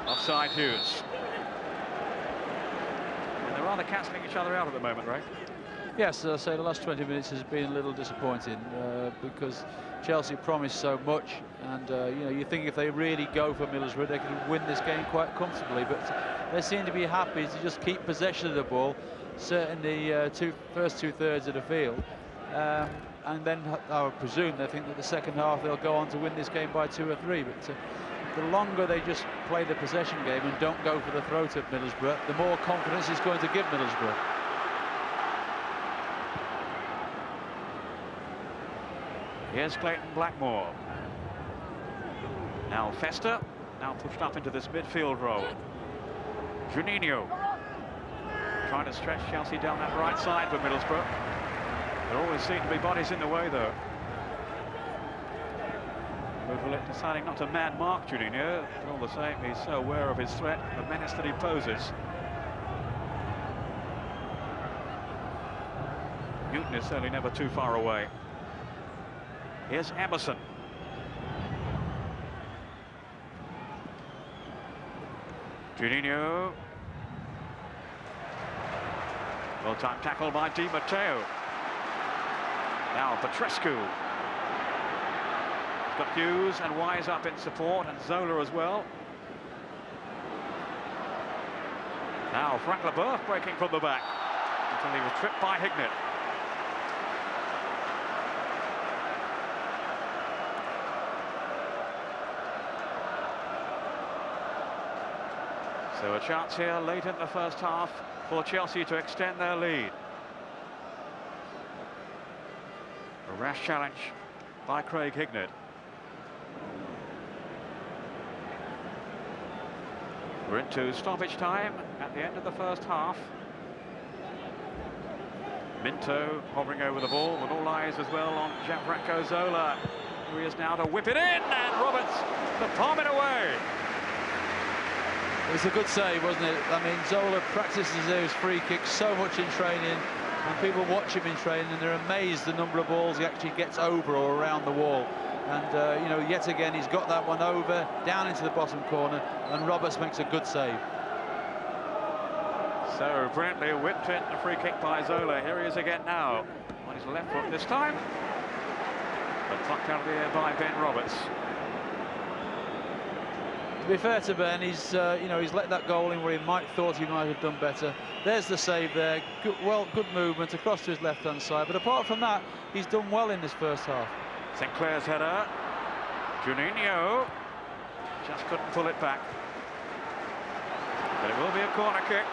Offside Hughes. And they're rather cancelling each other out at the moment, right? Yes, I say the last 20 minutes has been a little disappointing because Chelsea promised so much, and you know, you think if they really go for Middlesbrough, they can win this game quite comfortably. But they seem to be happy to just keep possession of the ball, certainly first two-thirds of the field, and then I presume they think that the second half they'll go on to win this game by 2 or 3. But the longer they just play the possession game and don't go for the throat of Middlesbrough, the more confidence it's going to give Middlesbrough. Here's Clayton Blackmore. Now Fester, now pushed up into this midfield role. Juninho trying to stretch Chelsea down that right side for Middlesbrough. There always seem to be bodies in the way, though. Gullit deciding not to man-mark Juninho, but all the same, he's so aware of his threat, the menace that he poses. Newton is certainly never too far away. Here's Emerson. Juninho. Well-timed tackle by Di Matteo. Now Petrescu. He's got Hughes and Wise up in support, and Zola as well. Now Frank LeBeuf breaking from the back until he was tripped by Hignett. So a chance here late in the first half for Chelsea to extend their lead. A rash challenge by Craig Hignett. We're into stoppage time at the end of the first half. Minto hovering over the ball, with all eyes as well on Gianfranco Zola, who is now to whip it in, and Roberts to palm it away. It was a good save, wasn't it? I mean, Zola practices those free kicks so much in training, and people watch him in training and they're amazed the number of balls he actually gets over or around the wall. And you know, yet again he's got that one over down into the bottom corner, and Roberts makes a good save. So brilliantly whipped in the free kick by Zola. Here he is again now on his left foot this time, but plucked out of the air by Ben Roberts. To be fair to Ben, he's you know, he's let that goal in where he thought he might have done better. There's the save there. Good movement across to his left-hand side. But apart from that, he's done well in this first half. Sinclair's header. Juninho just couldn't pull it back. But it will be a corner kick.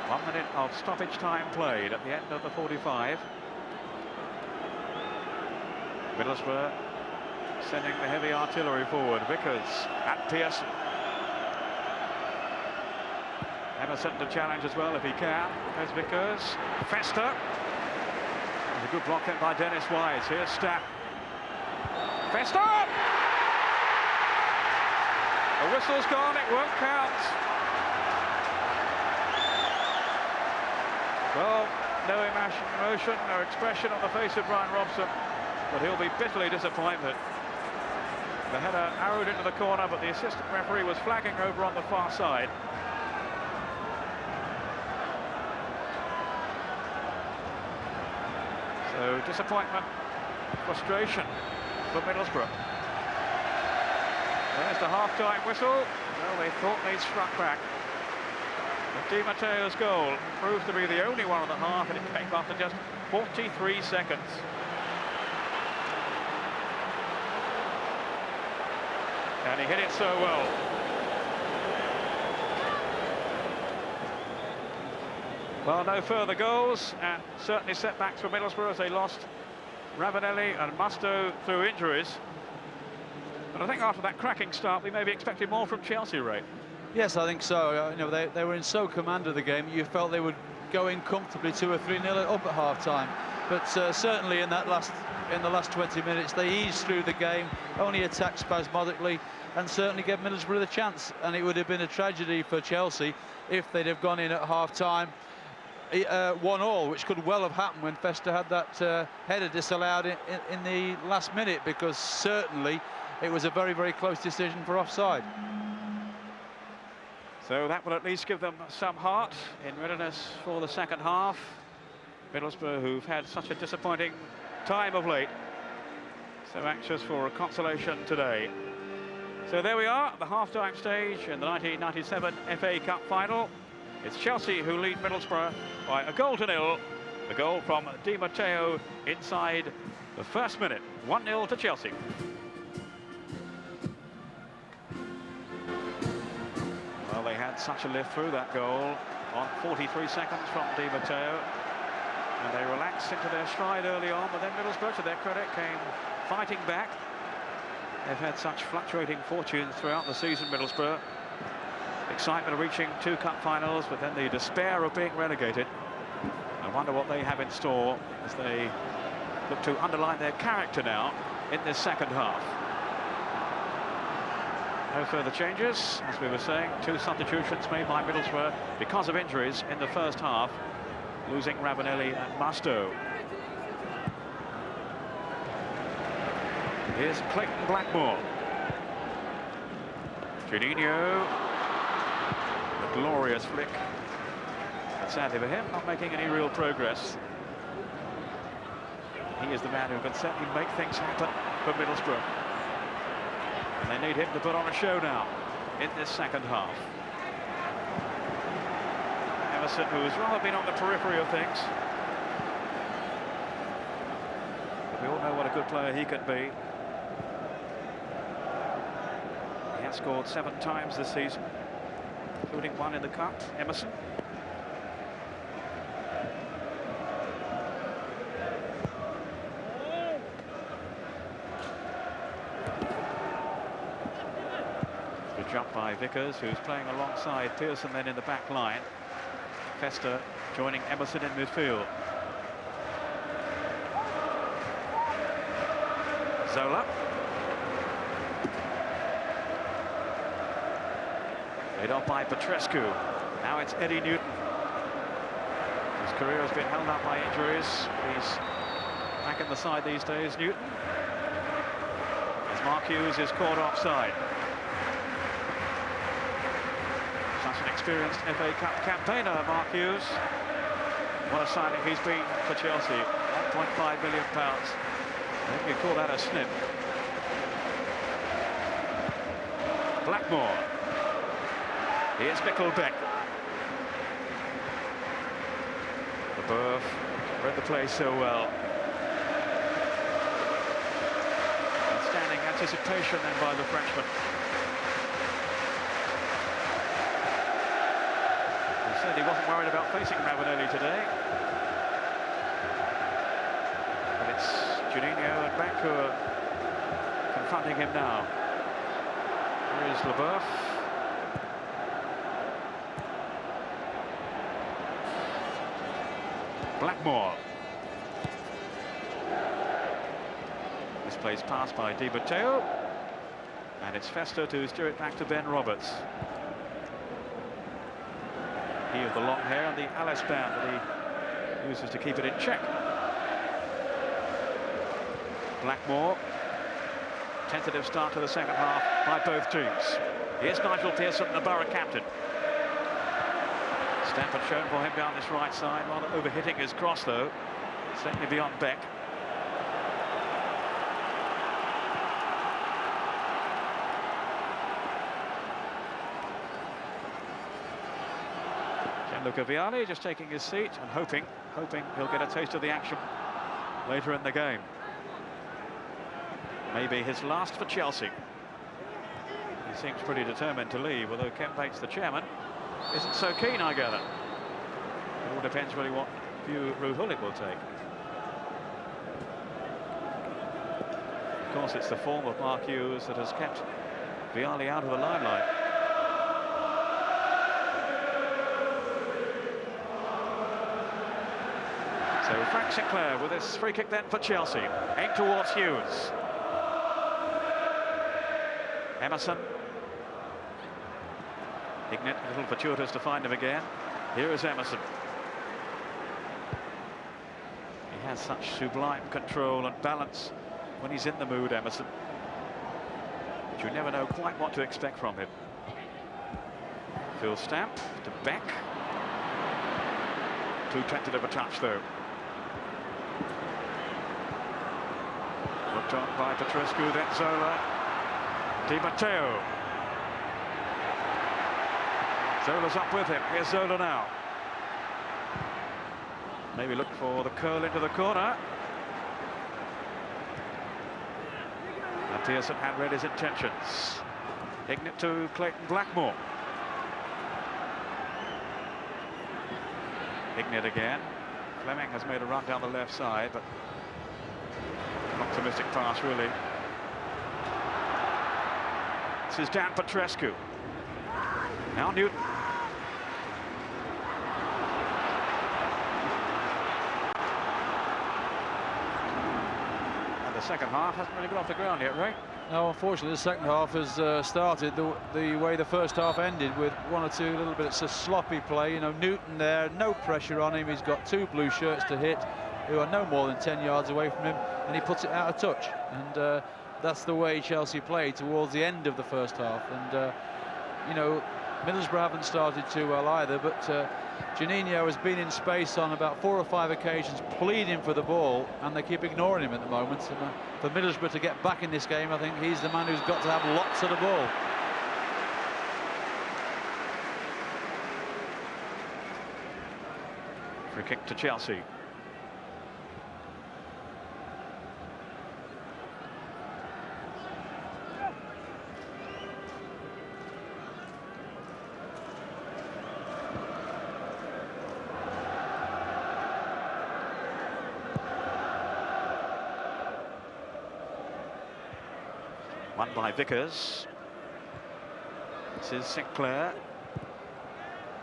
1 minute of stoppage time played at the end of the 45. Middlesbrough sending the heavy artillery forward. Vickers at Pearson. Emerson to challenge as well if he can. There's Vickers. Fester. There's a good block then by Dennis Wise. Here's Stapp. Fester! The whistle's gone, it won't count. Well, no emotion, no expression on the face of Brian Robson, but he'll be bitterly disappointed. The header arrowed into the corner, but the assistant referee was flagging over on the far side. So disappointment, frustration for Middlesbrough. There's the half-time whistle. Well, they thought they'd struck back. But Di Matteo's goal proved to be the only one of the half, and it came after just 43 seconds. And he hit it so well. Well, no further goals, and certainly setbacks for Middlesbrough as they lost Ravanelli and Musto through injuries. But I think after that cracking start, we may be expecting more from Chelsea, Ray. Yes, I think so. You know, they were in so command of the game. You felt they would go in comfortably 2 or 3-0 up at half-time. But certainly in the last 20 minutes, they eased through the game, only attacked spasmodically, and certainly gave Middlesbrough the chance. And it would have been a tragedy for Chelsea if they'd have gone in at half-time 1-1, which could well have happened when Fester had that header disallowed in the last minute, because certainly it was a very, very close decision for offside. So that will at least give them some heart in readiness for the second half. Middlesbrough, who've had such a disappointing time of late, so anxious for a consolation today. So there we are, the half-time stage in the 1997 FA Cup final. It's Chelsea who lead Middlesbrough by 1-0. The goal from Di Matteo inside the first minute. 1-0 to Chelsea. Well, they had such a lift through that goal on 43 seconds from Di Matteo. And they relaxed into their stride early on, but then Middlesbrough, to their credit, came fighting back. They've had such fluctuating fortunes throughout the season, Middlesbrough. Excitement of reaching 2 cup finals, but then the despair of being relegated. I wonder what they have in store as they look to underline their character now in this second half. No further changes, as we were saying. 2 substitutions made by Middlesbrough because of injuries in the first half, losing Ravanelli and Musto. Here's Clayton Blackmore. Juninho. A glorious flick. But sadly for him, not making any real progress. He is the man who can certainly make things happen for Middlesbrough. And they need him to put on a show now in this second half. Emerson, who has rather been on the periphery of things. But we all know what a good player he can be. He has scored 7 times this season, including 1 in the cup. Emerson. Good jump by Vickers, who's playing alongside Pearson then in the back line. Fester joining Emerson in midfield. Zola. Laid off by Petrescu. Now it's Eddie Newton. His career has been held up by injuries. He's back in the side these days, Newton. As Mark Hughes is caught offside. Such an experienced FA Cup campaigner, Mark Hughes. What a signing he's been for Chelsea. £1.5 million. I think you call that a snip. Blackmore. Here's Mickelbeck. The Burf read the play so well. Outstanding anticipation then by the Frenchman. He said he wasn't worried about facing Ravanelli today. But it's Juninho and Beck who are confronting him now. Here is Leboeuf. Blackmore. Misplaced pass by Di Matteo. And it's Fester to steer it back to Ben Roberts. He with the long hair and the Alice band that he uses to keep it in check. Blackmore. Tentative start to the second half by both teams. Here's Nigel Pearson, the Borough captain. Stamford shown for him down this right side, rather overhitting his cross though, certainly beyond Beck. Gianluca Vialli just taking his seat and hoping he'll get a taste of the action later in the game. Maybe his last for Chelsea. He seems pretty determined to leave, although Ken Bates, the chairman, isn't so keen, I gather. It all depends really what view Ruud Gullit will take. Of course, it's the form of Mark Hughes that has kept Vialli out of the limelight. So Frank Sinclair with this free kick then for Chelsea. Aimed towards Hughes. Emerson. Ignat, a little fortuitous to find him again. Here is Emerson. He has such sublime control and balance when he's in the mood, Emerson. But you never know quite what to expect from him. Phil Stamp to Beck. Too tentative a touch though. Looked on by Petrescu, then Zola. Di Matteo. Zola's up with him. Here's Zola now. Maybe look for the curl into the corner. And Pearson had read his intentions. Ignat to Clayton Blackmore. Ignat again. Fleming has made a run down the left side, but an optimistic pass really. This is Dan Petrescu. Now Newton. And the second half hasn't really got off the ground yet, right? No, unfortunately, the second half has started the way the first half ended, with one or two little bits of sloppy play. You know, Newton there, no pressure on him. He's got two blue shirts to hit who are no more than 10 yards away from him, and he puts it out of touch. And that's the way Chelsea played towards the end of the first half. And, you know, Middlesbrough haven't started too well either, but Juninho has been in space on about 4 or 5 occasions pleading for the ball, and they keep ignoring him at the moment. And, for Middlesbrough to get back in this game, I think he's the man who's got to have lots of the ball. Free kick to Chelsea. Won by Vickers. This is Sinclair.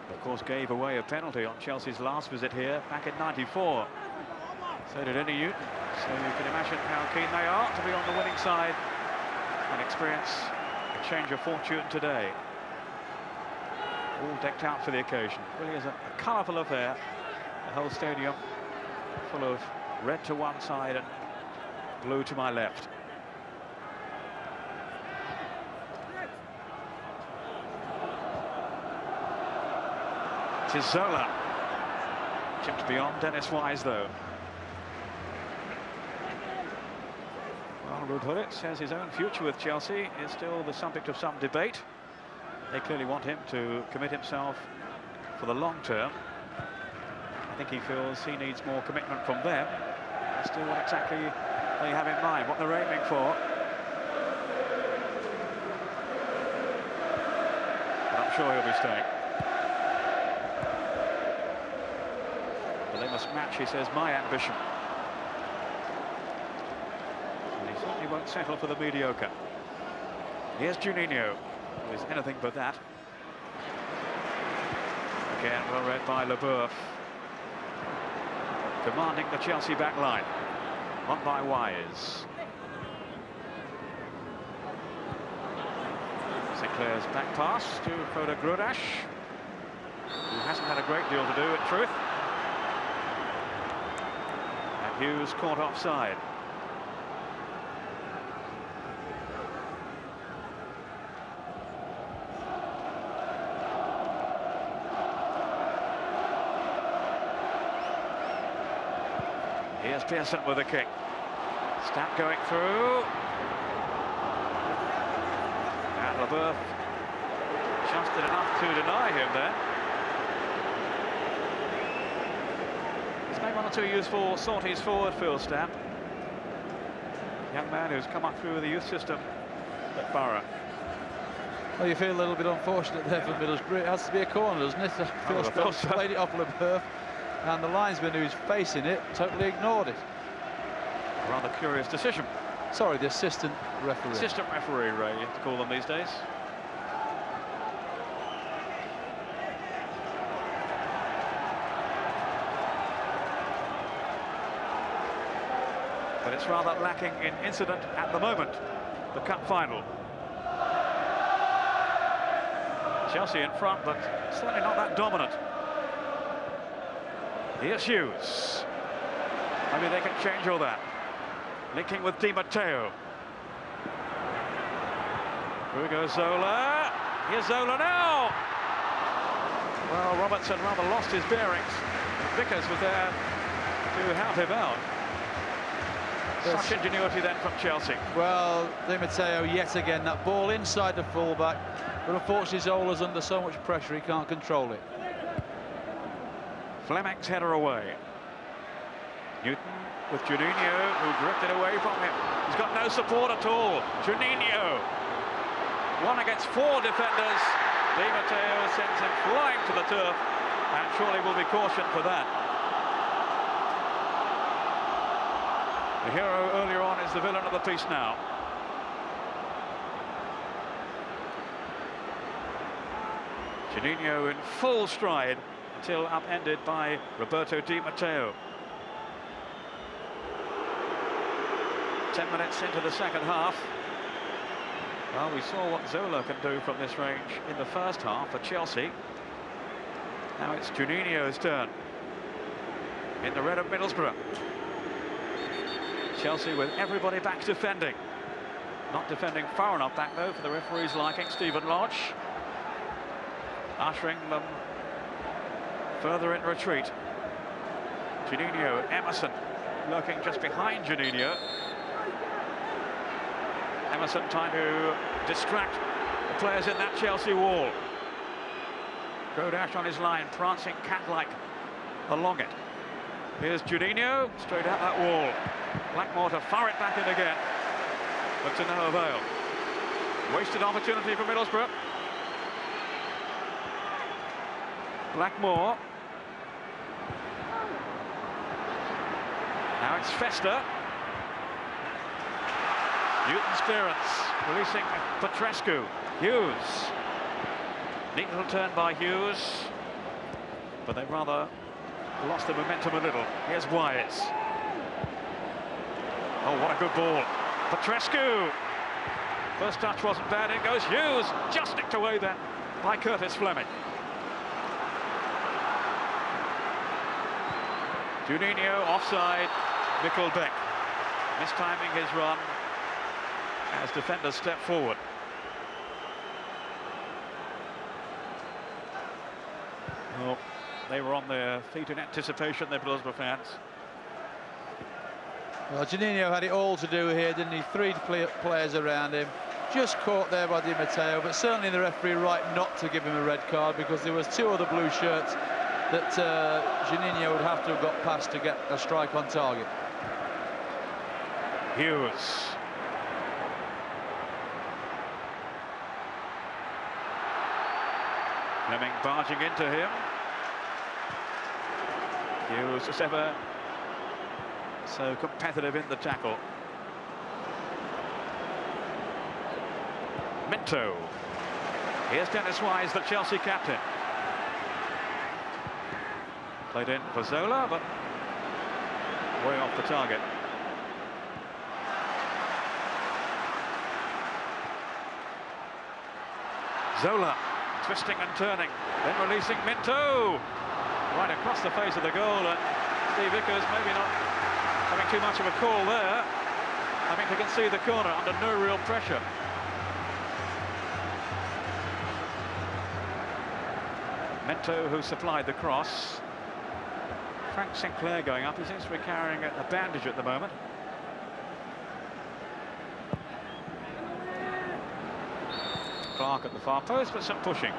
Of course, gave away a penalty on Chelsea's last visit here back in '94. So did Eddie Newton. So you can imagine how keen they are to be on the winning side and experience a change of fortune today. All decked out for the occasion. Really is a colourful affair. The whole stadium full of red to one side and blue to my left. It is Zola. Chipped beyond Dennis Wise, though. Well, Ruud Gullit says his own future with Chelsea is still the subject of some debate. They clearly want him to commit himself for the long term. I think he feels he needs more commitment from them. As to what exactly they have in mind, what they're aiming for. But I'm sure he'll be staying. But they must match, he says, my ambition. won't settle for the mediocre. Here's Juninho, who is anything but that. Again, well read by Leboeuf. Commanding the Chelsea back line. On by Wise. Sinclair's back pass to Foda Grudash, who hasn't had a great deal to do, in truth. And Hughes caught offside. Here's Pearson with a kick. Stamp going through. And Leboeuf just did enough to deny him there. He's made one or two useful sorties forward, Phil Stamp. Young man who's come up through the youth system at Borough. Well, you feel a little bit unfortunate there for Middlesbrough. It has to be a corner, doesn't it? Phil Stamp played it off Leboeuf, and the linesman who's facing it totally ignored it. Rather curious decision. Sorry, the assistant referee. Assistant referee, Ray, you have to call them these days. But it's rather lacking in incident at the moment, the cup final. Chelsea in front, but certainly not that dominant. Here's Hughes. Maybe they can change all that. Linking with Di Matteo. Here goes Zola. Here's Zola now. Well, Robertson rather lost his bearings. Vickers was there to help him out. Such ingenuity then from Chelsea. Well, Di Matteo yet again, that ball inside the fullback, but unfortunately Zola's under so much pressure he can't control it. Fleming's header away. Newton with Juninho, who drifted away from him. He's got no support at all. Juninho, 1 against 4 defenders. Di Matteo sends him flying to the turf, and surely will be cautioned for that. The hero earlier on is the villain of the piece now. Juninho in full stride until upended by Roberto Di Matteo. 10 minutes into the second half. Well, we saw what Zola can do from this range in the first half for Chelsea. Now it's Juninho's turn in the red of Middlesbrough. Chelsea with everybody back defending. Not defending far enough back, though, for the referee's liking. Stephen Lodge ushering them further in retreat. Juninho, Emerson lurking just behind Juninho. Emerson trying to distract the players in that Chelsea wall. Grudash on his line, prancing cat-like along it. Here's Juninho, straight out that wall. Blackmore to fire it back in again, but to no avail. Wasted opportunity for Middlesbrough. Blackmore. Now it's Fester. Newton's clearance, releasing Petrescu. Hughes. Neat little turn by Hughes, but they rather lost the momentum a little. Here's Wise. Oh, what a good ball. Petrescu. First touch wasn't bad, in goes Hughes. Just nicked away then by Curtis Fleming. Juninho offside, Nickelbeck mistiming his run as defenders step forward. Well, they were on their feet in anticipation, the Middlesbrough fans. Well, Juninho had it all to do here, didn't he? 3 players around him. Just caught there by Di Matteo, but certainly the referee right not to give him a red card, because there was 2 other blue shirts that Juninho would have to have got past to get a strike on target. Hughes. Fleming barging into him. Hughes, as ever, so competitive in the tackle. Minto. Here's Dennis Wise, the Chelsea captain. Played in for Zola, but way off the target. Zola twisting and turning, then releasing Minto. Right across the face of the goal, and Steve Vickers maybe not having too much of a call there. Having to concede the corner under no real pressure. Minto, who supplied the cross. Frank Sinclair going up. He seems to be carrying a bandage at the moment. Clark at the far post, but some pushing.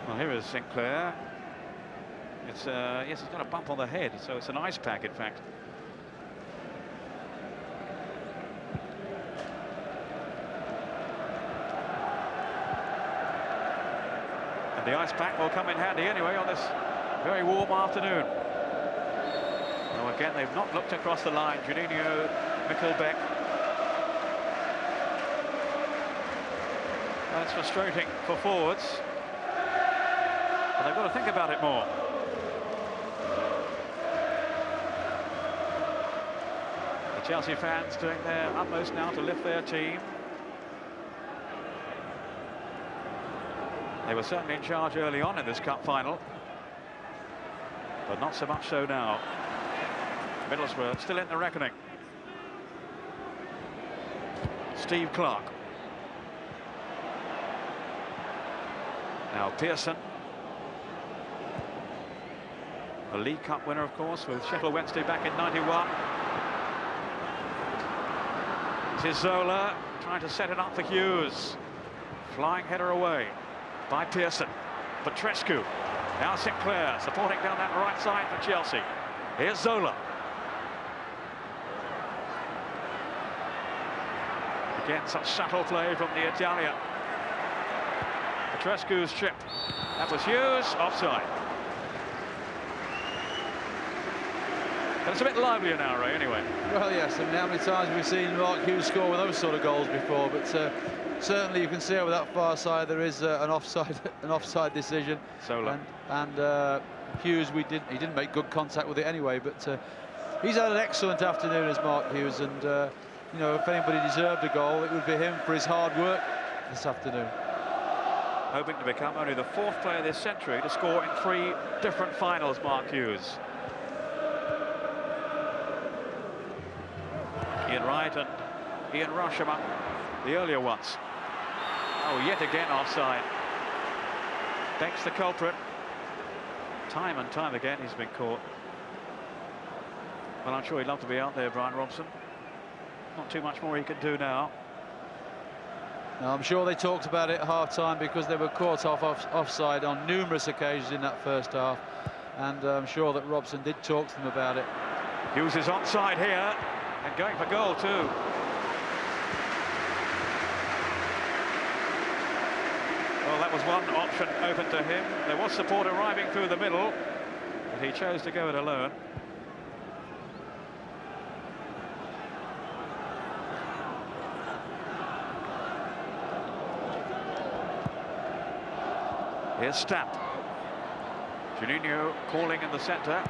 Well, here is Sinclair. It's yes, he's got a bump on the head, so it's an ice pack, in fact. And the ice pack will come in handy anyway on this very warm afternoon. Now again, they've not looked across the line. Juninho, Mikkelbeck. That's frustrating for forwards. But they've got to think about it more. The Chelsea fans doing their utmost now to lift their team. They were certainly in charge early on in this cup final, but not so much so now. Middlesbrough still in the reckoning. Steve Clark. Now Pearson. The League Cup winner, of course, with Sheffield Wednesday back in '91. This is Zola trying to set it up for Hughes. Flying header away by Pearson. Petrescu. Now Sinclair supporting down that right side for Chelsea. Here's Zola. Again, such subtle play from the Italian. Petrescu's chip. That was Hughes, offside. But it's a bit livelier now, Ray, anyway. Well, yes, I mean, how many times have we seen Mark Hughes score with those sort of goals before? But certainly you can see over that far side there is an offside decision. Zola. And Hughes, he didn't make good contact with it anyway, but he's had an excellent afternoon as Mark Hughes, and you know, if anybody deserved a goal, it would be him for his hard work this afternoon. Hoping to become only the fourth player this century to score in 3 different finals, Mark Hughes. Ian Wright and Ian Rush among the earlier ones. Oh, yet again offside. Beck's the culprit. Time and time again he's been caught. Well, I'm sure he'd love to be out there, Brian Robson. Not too much more he can do now. No, I'm sure they talked about it at half-time because they were caught offside on numerous occasions in that first half. And I'm sure that Robson did talk to them about it. Hughes is onside here and going for goal too. Well, that was one option open to him. There was support arriving through the middle, but he chose to go it alone. Here's Stamp. Juninho calling in the centre,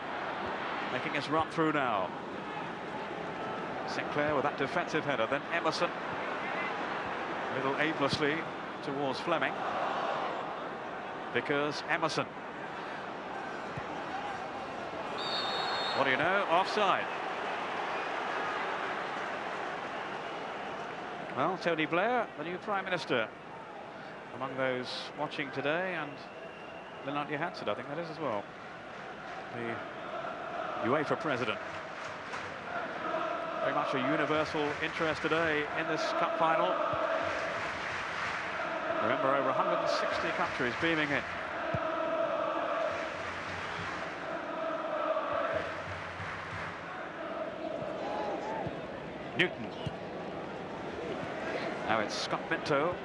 making his run through now. Sinclair with that defensive header, then Emerson, a little aimlessly towards Fleming. Vickers, Emerson. What do you know? Offside. Well, Tony Blair, the new Prime Minister, among those watching today, and Lennart Johansson, I think that is as well, the UEFA president. Very much a universal interest today in this cup final. Remember, over 160 countries beaming in. Newton. Now it's Scott Minto.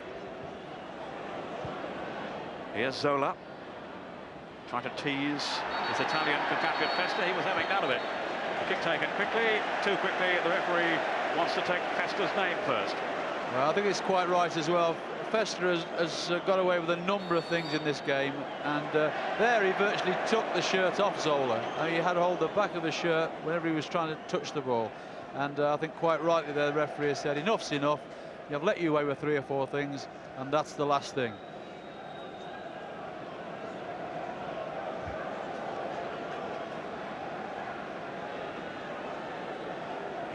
Here's Zola. Trying to tease his Italian compatriot Festa. He was having none of it. The kick taken quickly, too quickly. The referee wants to take Festa's name first. Well, I think it's quite right as well. Festa has got away with a number of things in this game, and there he virtually took the shirt off Zola. He had hold of the back of the shirt whenever he was trying to touch the ball, and I think quite rightly there the referee has said enough's enough. I've let you away with 3 or 4 things, and that's the last thing.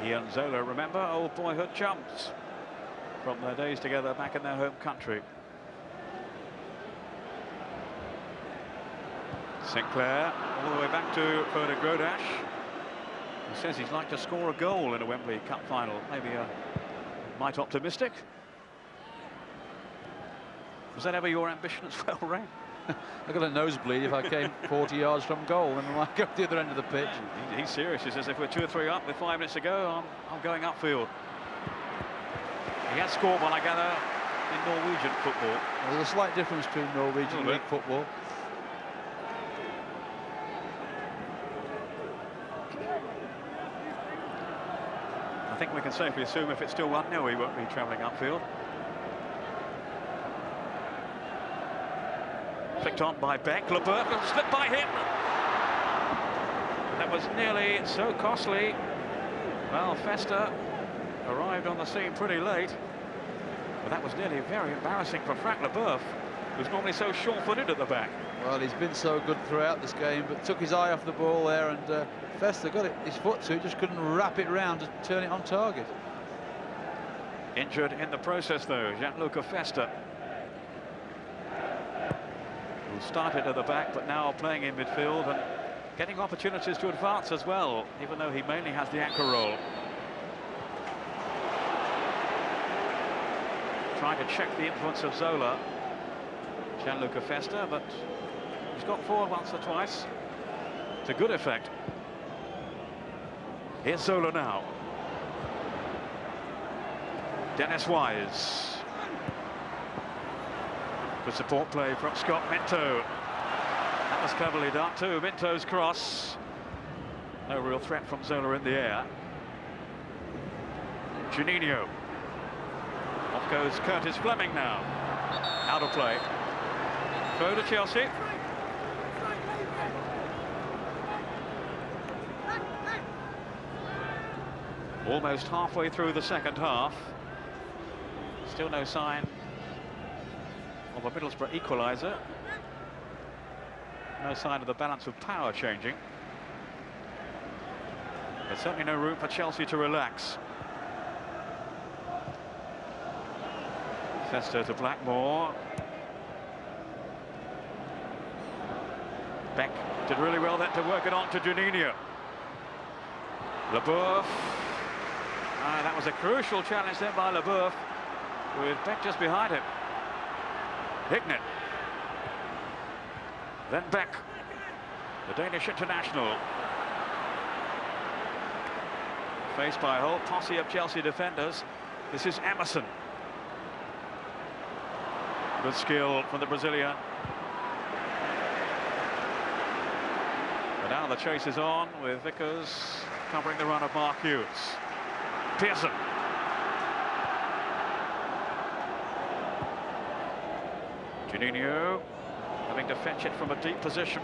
He and Zola, remember, old boyhood chums from their days together back in their home country. Sinclair all the way back to Bernard Grodash. He says he'd like to score a goal in a Wembley Cup final. Maybe a mite optimistic. Was that ever your ambition as well, Ray? I got a nosebleed if I came 40 yards from goal and I go to the other end of the pitch. He's serious. He says if we're 2 or 3 up with 5 minutes to go, I'm going upfield. He has scored one, I gather, in Norwegian football. There's a slight difference between Norwegian league football. I think we can safely assume if it's still 1-0, he won't be travelling upfield. Flicked on by Beck, LeBeuf, and slipped by him. That was nearly so costly. Well, Festa arrived on the scene pretty late, but that was nearly very embarrassing for Frank LeBeuf, who's normally so sure-footed at the back. Well, he's been so good throughout this game, but took his eye off the ball there, and Festa got his foot to it, just couldn't wrap it round to turn it on target. Injured in the process, though, Gianluca Festa, who started at the back, but now playing in midfield and getting opportunities to advance as well, even though he mainly has the anchor role. Trying to check the influence of Zola, Gianluca Festa, but he's got forward once or twice to good effect. Here's Zola now. Dennis Wise. Good support play from Scott Minto. That was cleverly done too. Minto's cross. No real threat from Zola in the air. Juninho. Off goes Curtis Fleming now. Out of play. Throw to Chelsea. Almost halfway through the second half. Still no sign of a Middlesbrough equaliser. No sign of the balance of power changing. There's certainly no room for Chelsea to relax. Festa to Blackmore. Beck did really well then to work it on to Juninho. LeBeuf. That was a crucial challenge then by LeBeuf, with Beck just behind him. Hignett. Then Beck, the Danish international. Faced by a whole posse of Chelsea defenders. This is Emerson. Good skill from the Brazilian. But now the chase is on with Vickers covering the run of Mark Hughes. Pearson. Juninho having to fetch it from a deep position.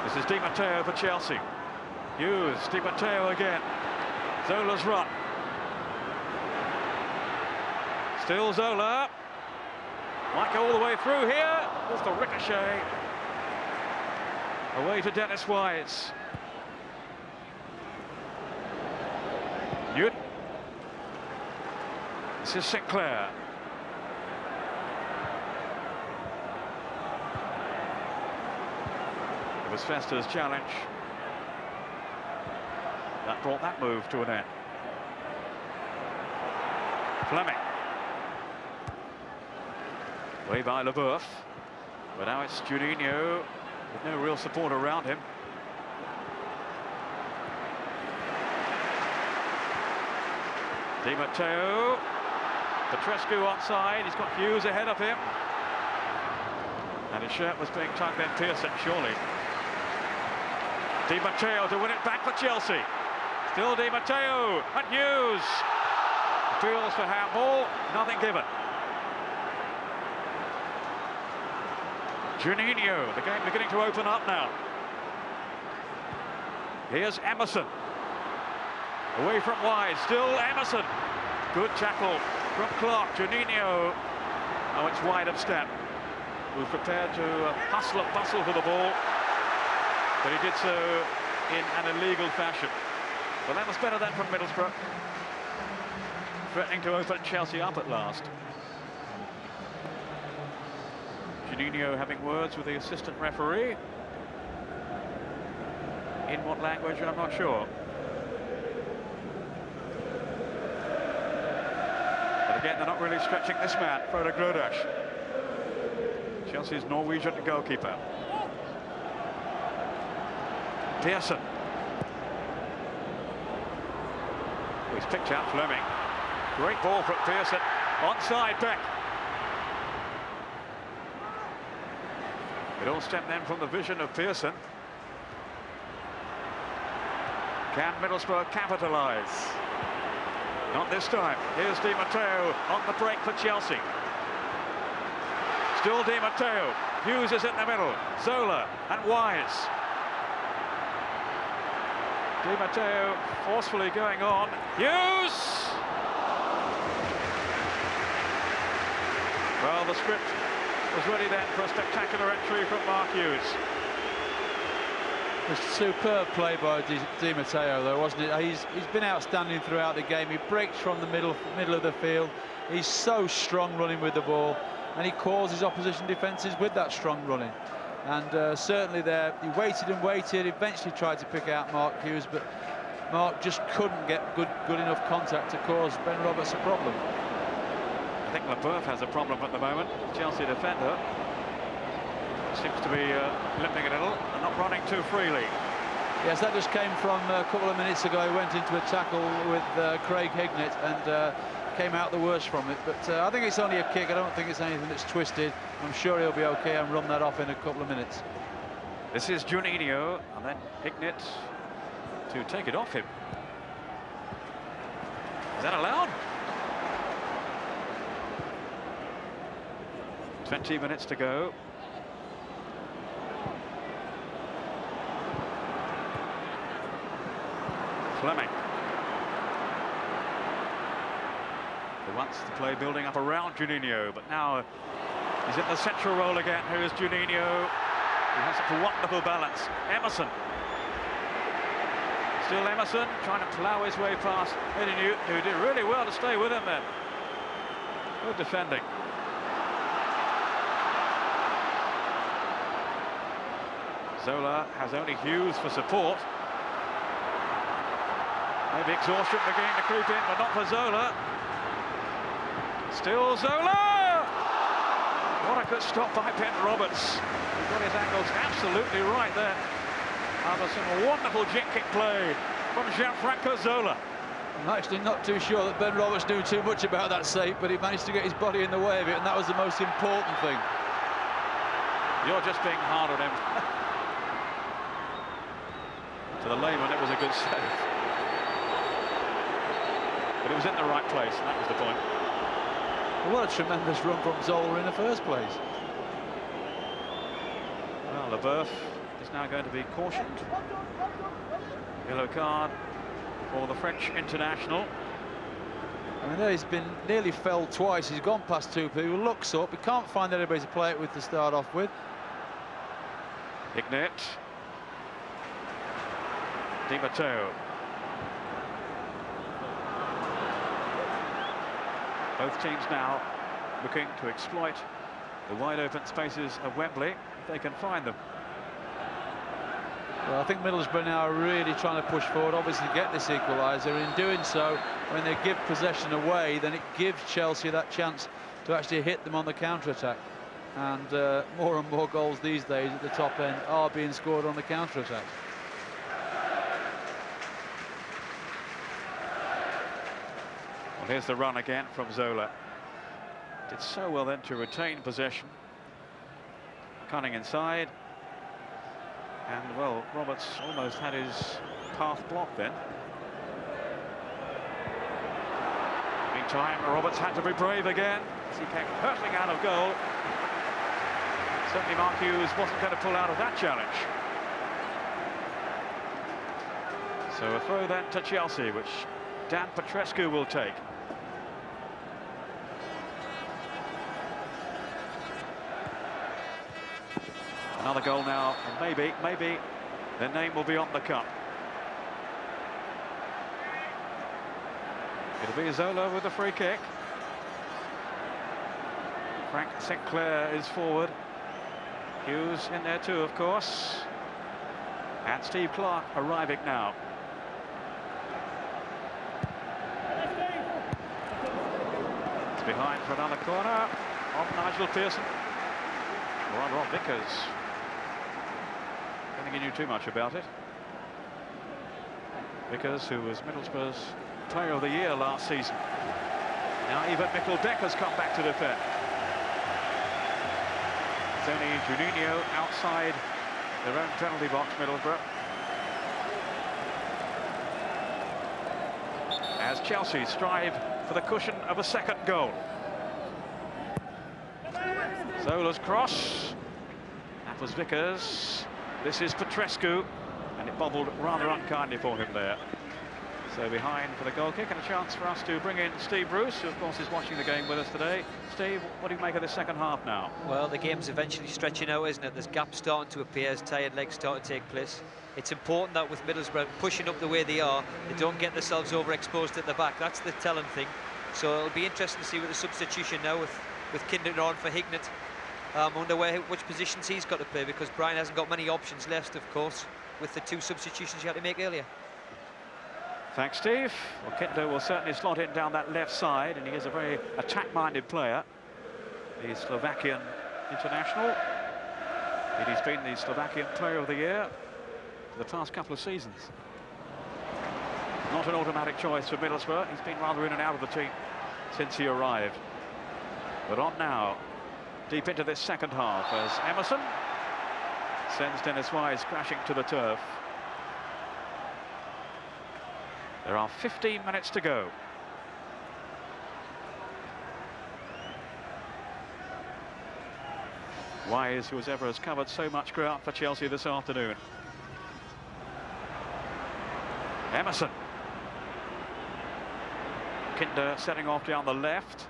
This is Di Matteo for Chelsea. Hughes, Di Matteo again. Zola's run. Still Zola. Might go all the way through here. There's the ricochet. Away to Dennis Wise. Newton. This is Sinclair. It was Festa's challenge that brought that move to an end. Fleming. Way by LeBeuf. But now it's Juninho with no real support around him. Di Matteo. Petrescu onside. He's got Hughes ahead of him. And his shirt was being tugged in. Pearson, surely. Di Matteo to win it back for Chelsea. Still Di Matteo, and Hughes. Appeals for handball, nothing given. Juninho, the game beginning to open up now. Here's Emerson. Away from wide, still Emerson. Good tackle from Clark. Juninho. Oh, it's wide of step. Was prepared to hustle and bustle for the ball, but he did so in an illegal fashion. But that was better than from Middlesbrough, threatening to open Chelsea up at last. Juninho having words with the assistant referee. In what language, I'm not sure. But again, they're not really stretching this man, Frode Grodash, Chelsea's Norwegian goalkeeper. Pearson. He's picked out Fleming. Great ball from Pearson. Onside back. It all stemmed then from the vision of Pearson. Can Middlesbrough capitalise? Not this time. Here's Di Matteo on the break for Chelsea. Still Di Matteo. Hughes is in the middle. Zola and Wise. Di Matteo forcefully going on. Hughes! Well, the script was ready then for a spectacular entry from Mark Hughes. It was superb play by Di Matteo, though, wasn't it? He's been outstanding throughout the game. He breaks from the middle of the field. He's so strong running with the ball, and he causes opposition defences with that strong running. And certainly there, he waited and waited, eventually tried to pick out Mark Hughes, but Mark just couldn't get good enough contact to cause Ben Roberts a problem. I think Leboeuf has a problem at the moment. Chelsea defender seems to be limping a little and not running too freely. Yes, that just came from a couple of minutes ago. He went into a tackle with Craig Hignett and came out the worst from it. But I think it's only a kick. I don't think it's anything that's twisted. I'm sure he'll be okay and run that off in a couple of minutes. This is Juninho, and then Hignett to take it off him. Is that allowed? 20 minutes to go. Fleming. He wants the play building up around Juninho, but now he's in the central role again. Here's Juninho. He has such a wonderful balance. Emerson. Still Emerson trying to plough his way past Eddie Newton, who did really well to stay with him then. Good defending. Zola has only Hughes for support. Maybe exhaustion beginning to creep in, but not for Zola. Still Zola! What a good stop by Ben Roberts. He got his angles absolutely right there. After some wonderful jet kick play from Gianfranco Zola. I'm actually not too sure that Ben Roberts knew too much about that save, but he managed to get his body in the way of it, and that was the most important thing. You're just being hard on him. To the layman, it was a good save. But it was in the right place, and that was the point. Well, what a tremendous run from Zola in the first place. Well, Leboeuf is now going to be cautioned. Yellow card for the French international. I mean, there he's been nearly felled twice. He's gone past two people, looks up, he can't find anybody to play it with to start off with. Hignett. Di Matteo. Both teams now looking to exploit the wide open spaces of Wembley if they can find them. Well, I think Middlesbrough now are really trying to push forward, obviously get this equaliser. In doing so, when they give possession away, then it gives Chelsea that chance to actually hit them on the counter-attack. And more and more goals these days at the top end are being scored on the counter-attack. Well, here's the run again from Zola. Did so well then to retain possession. cunning inside. And, well, Roberts almost had his path blocked then. Meantime, Roberts had to be brave again as he came hurtling out of goal. Certainly Mark Hughes wasn't going to pull out of that challenge. So a throw then to Chelsea, which Dan Petrescu will take. Another goal now, and maybe their name will be on the cup. It'll be Zola with the free kick. Frank Sinclair is forward. Hughes in there too, of course. And Steve Clark arriving now. It's behind for another corner of Nigel Pearson. Or Rob Vickers. I don't think he knew too much about it. Vickers, who was Middlesbrough's Player of the Year last season. Now even Middlesbrough has come back to defend. It's only Juninho outside their own penalty box, Middlesbrough. As Chelsea strive for the cushion of a second goal. Zola's cross. That was Vickers. This is Petrescu, and it bobbled rather unkindly for him there. So behind for the goal kick, and a chance for us to bring in Steve Bruce, who of course is watching the game with us today. Steve, what do you make of the second half now? Well, the game's eventually stretching out, isn't it? There's gaps starting to appear as tired legs start to take place. It's important that with Middlesbrough pushing up the way they are, they don't get themselves overexposed at the back. That's the telling thing. So it'll be interesting to see with the substitution now with Kinder on for Hignett. I wonder which positions he's got to play, because Brian hasn't got many options left, of course, with the two substitutions he had to make earlier. Thanks, Steve. Well, Kinder will certainly slot in down that left side, and he is a very attack-minded player. The Slovakian international. He's been the Slovakian Player of the Year for the past couple of seasons. Not an automatic choice for Middlesbrough. He's been rather in and out of the team since he arrived. But on now, deep into this second half, as Emerson sends Dennis Wise crashing to the turf. There are 15 minutes to go. Wise, who as ever has covered so much ground for Chelsea this afternoon. Emerson. Kinder setting off down the left.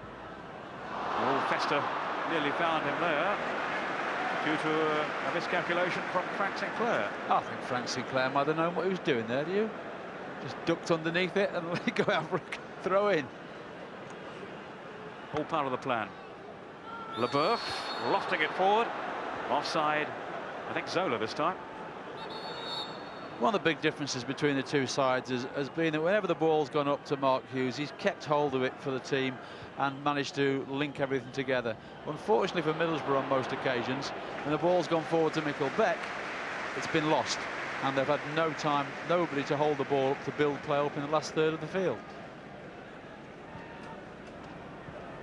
Oh, Fester nearly found him there due to a miscalculation from Frank Sinclair. I think Frank Sinclair might have known what he was doing there, do you? Just ducked underneath it and let it go out for a throw in. All part of the plan. Leboeuf lofting it forward. Offside, I think Zola this time. One of the big differences between the two sides has been that whenever the ball's gone up to Mark Hughes, he's kept hold of it for the team and managed to link everything together. Unfortunately for Middlesbrough on most occasions, when the ball's gone forward to Middlesbrough, it's been lost. And they've had no time, nobody to hold the ball up to build play up in the last third of the field.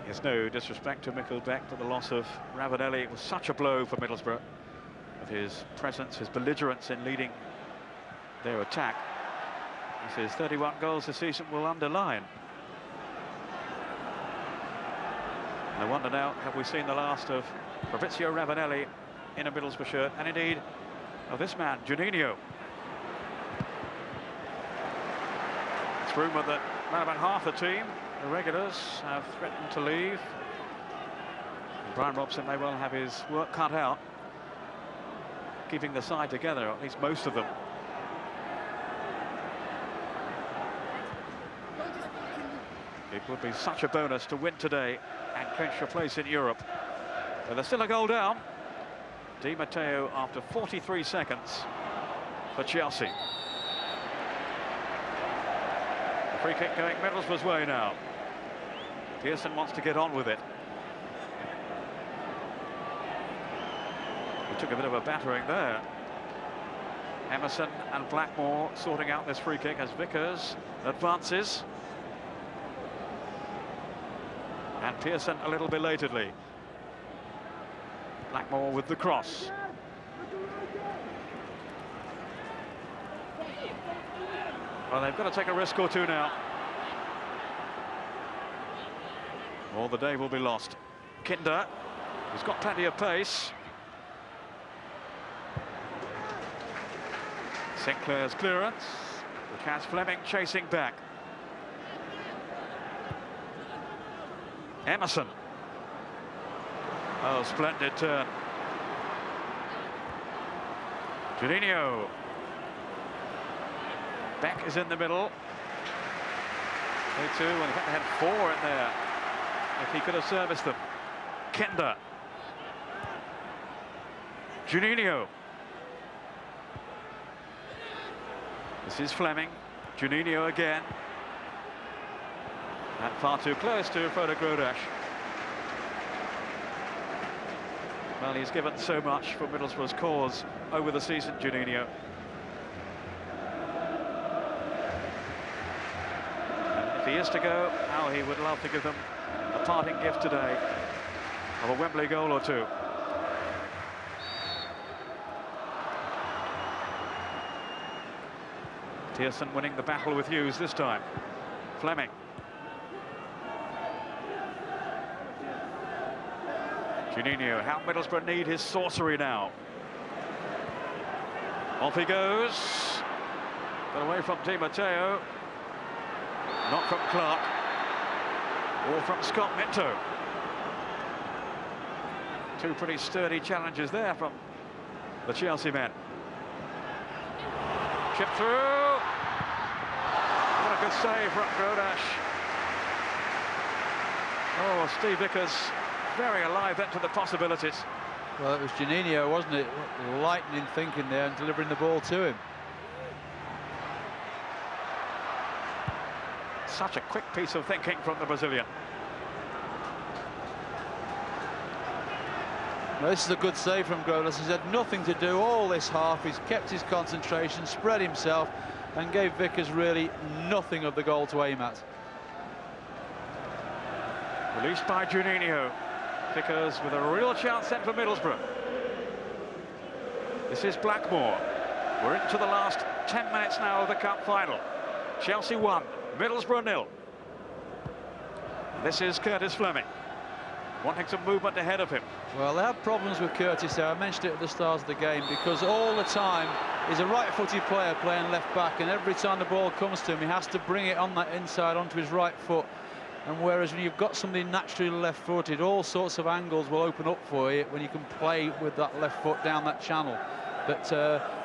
There's no disrespect to Middlesbrough, but the loss of Ravanelli was such a blow for Middlesbrough. With his presence, his belligerence in leading their attack. He says 31 goals this season will underline. No wonder now have we seen the last of Fabrizio Ravanelli in a Middlesbrough shirt, and indeed of this man, Juninho. It's rumoured that around about half the team, the regulars, have threatened to leave. And Brian Robson may well have his work cut out, keeping the side together, at least most of them. It would be such a bonus to win today and clinch your place in Europe. But there's still a goal down. Di Matteo after 43 seconds for Chelsea. The free kick going Middlesbrough's way now. Pearson wants to get on with it. He took a bit of a battering there. Emerson and Blackmore sorting out this free kick as Vickers advances. And Pearson a little belatedly. Blackmore with the cross. Well, they've got to take a risk or two now, or the day will be lost. Kinder, who's got plenty of pace. Sinclair's clearance. Lucas Fleming chasing back. Emerson. Oh, splendid turn. Juninho. Beck is in the middle. They too, and in fact they had 4 in there if he could have serviced them. Kinder. Juninho. This is Fleming. Juninho again. And far too close to Frode Grodash. Well, he's given so much for Middlesbrough's cause over the season, Juninho. And if he is to go, how he would love to give them a parting gift today of a Wembley goal or two. Tierson winning the battle with Hughes this time. Fleming. Juninho, how Middlesbrough need his sorcery now. Off he goes. But away from Di Matteo. Not from Clark. Or from Scott Minto. 2 pretty sturdy challenges there from the Chelsea men. Chip through. What a good save from Grodash. Oh, Steve Vickers very alive then to the possibilities. Well, it was Juninho, wasn't it? Lightning thinking there and delivering the ball to him. Such a quick piece of thinking from the Brazilian. Well, this is a good save from Grodash. He's had nothing to do all this half. He's kept his concentration, spread himself, and gave Vickers really nothing of the goal to aim at. Released by Juninho. Vickers with a real chance then for Middlesbrough. This is Blackmore. We're into the last 10 minutes now of the cup final. Chelsea 1, Middlesbrough 0. This is Curtis Fleming, wanting some movement ahead of him. Well, they have problems with Curtis there. I mentioned it at the start of the game, because all the time he's a right-footed player playing left back, and every time the ball comes to him, he has to bring it on that inside onto his right foot. And whereas when you've got somebody naturally left-footed, all sorts of angles will open up for you when you can play with that left foot down that channel. But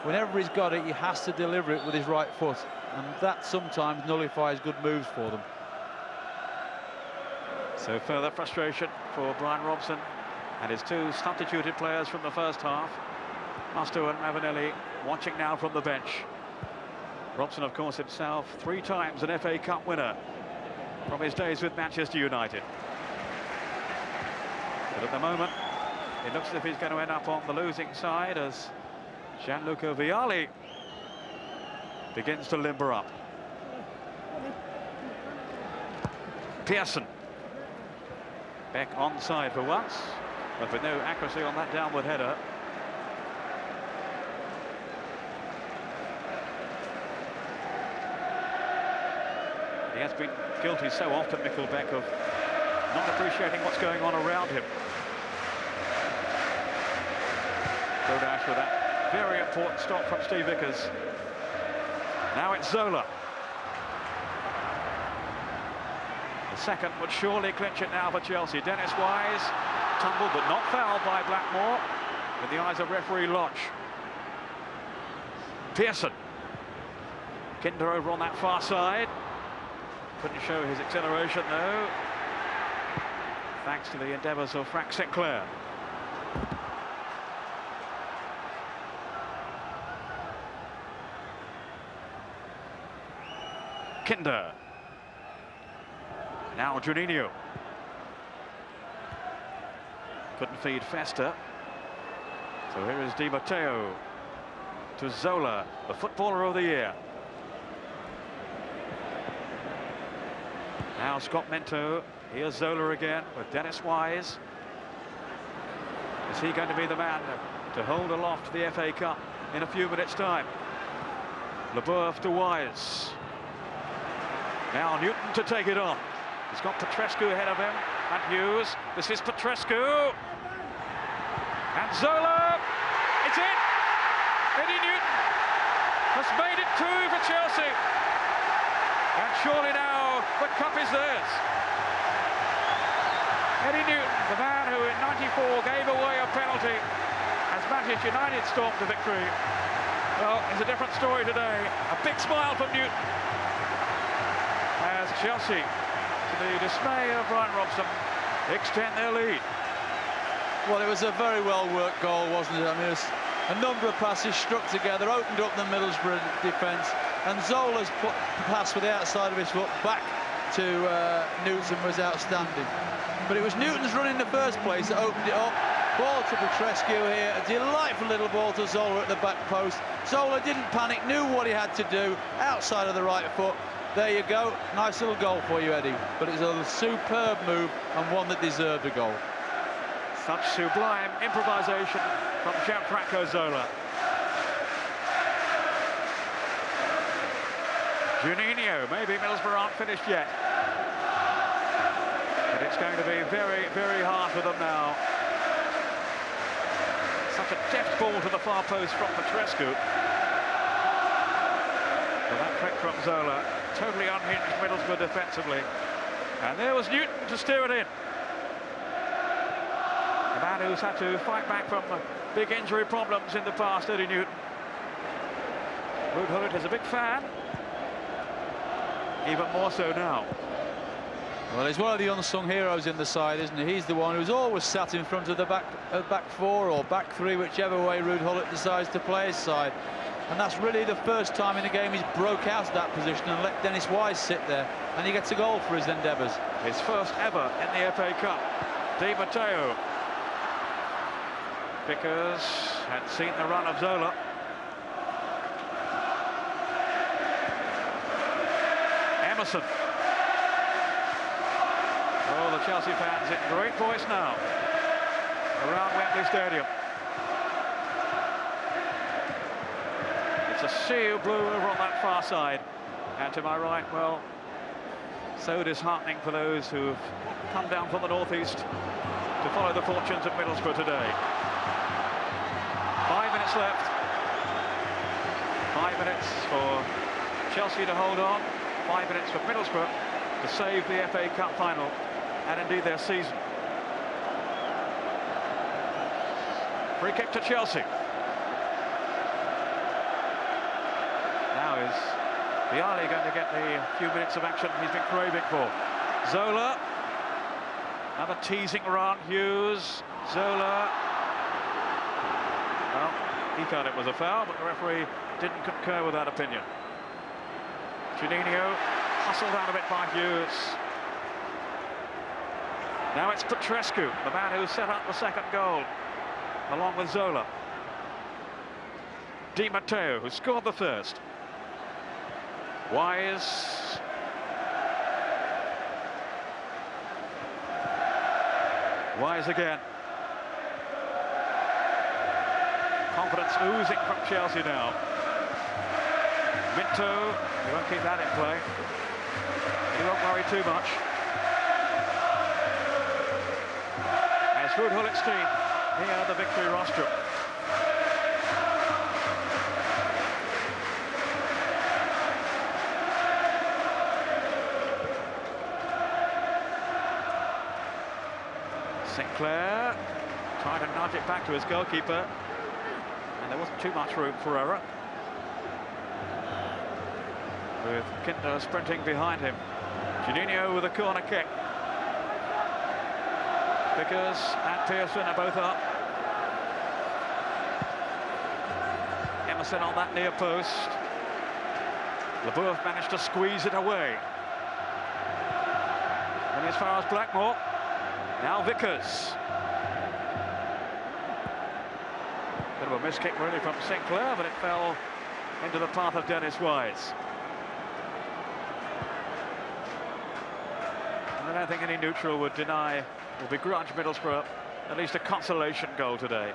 whenever he's got it, he has to deliver it with his right foot, and that sometimes nullifies good moves for them. So further frustration for Brian Robson and his 2 substituted players from the first half. Musto and Mavanelli watching now from the bench. Robson, of course, himself 3 times an FA Cup winner from his days with Manchester United. But at the moment, it looks as if he's going to end up on the losing side as Gianluca Vialli begins to limber up. Pearson. Beck onside for once, but with no accuracy on that downward header. He has been guilty so often, Mikkel Beck, of not appreciating what's going on around him. Grodash with that very important stop from Steve Vickers. Now it's Zola. The second would surely clinch it now for Chelsea. Dennis Wise, tumbled but not fouled by Blackmore, in the eyes of referee Lodge. Pearson. Kinder over on that far side. Couldn't show his acceleration though, thanks to the endeavours of Frank Sinclair. Kinder. Now Juninho. Couldn't feed Festa. So here is Di Matteo to Zola, the footballer of the year. Now Scott Minto. Here's Zola again with Dennis Wise. Is he going to be the man to hold aloft the FA Cup in a few minutes' time? Leboeuf to Wise. Now Newton to take it on. He's got Petrescu ahead of him, and Hughes. This is Petrescu. And Zola. It's in. Eddie Newton has made it 2 for Chelsea. And surely now the cup is theirs. Eddie Newton, the man who in '94 gave away a penalty as Manchester United stormed to victory. Well, it's a different story today. A big smile from Newton as Chelsea, to the dismay of Brian Robson, extend their lead. Well, it was a very well-worked goal, wasn't it? I mean, it was a number of passes struck together, opened up the Middlesbrough defence, and Zola's pass with the outside of his foot back to Newton was outstanding. But it was Newton's run in the first place that opened it up. Ball to Petrescu here, a delightful little ball to Zola at the back post. Zola didn't panic, knew what he had to do, outside of the right foot. There you go, nice little goal for you, Eddie. But it's a superb move and one that deserved a goal. Such sublime improvisation from Gianfranco Zola. Juninho, maybe Middlesbrough aren't finished yet. But it's going to be very, very hard for them now. Such a deft ball to the far post from Petrescu. Well, that trick from Zola totally unhinged Middlesbrough defensively. And there was Newton to steer it in. A man who's had to fight back from big injury problems in the past, Eddie Newton. Ruud Gullit is a big fan. Even more so now. Well, he's one of the unsung heroes in the side, isn't he? He's the one who's always sat in front of the back 4 or back 3, whichever way Ruud Gullit decides to play his side. And that's really the first time in the game he's broke out of that position and let Dennis Wise sit there, and he gets a goal for his endeavours. His first ever in the FA Cup. Di Matteo. Vickers had seen the run of Zola. Emerson. Oh, the Chelsea fans in great voice now around Wembley Stadium. It's a sea of blue over on that far side, and to my right, well, so disheartening for those who've come down from the northeast to follow the fortunes of Middlesbrough today. 5 minutes left. 5 minutes for Chelsea to hold on. 5 minutes for Middlesbrough to save the FA Cup final and indeed their season. Free kick to Chelsea. Now is Vialli going to get the few minutes of action he's been craving for. Zola. Another teasing run. Hughes. Zola. Well, he felt it was a foul, but the referee didn't concur with that opinion. Juninho hustled out of it by Hughes. Now it's Petrescu, the man who set up the second goal, along with Zola. Di Matteo, who scored the first. Wise. Wise again. Confidence oozing from Chelsea now. Minto, he won't keep that in play. He won't worry too much. As Ruud Gullit's team near the victory rostrum. Sinclair trying to nudge it back to his goalkeeper, and there wasn't too much room for error. With Kinder sprinting behind him. Juninho with a corner kick. Vickers and Pearson are both up. Emerson on that near post. Leboeuf managed to squeeze it away. And as far as Blackmore. Now Vickers. Bit of a miss kick really from Sinclair, but it fell into the path of Dennis Wise. And I don't think any neutral would deny or begrudge Middlesbrough at least a consolation goal today.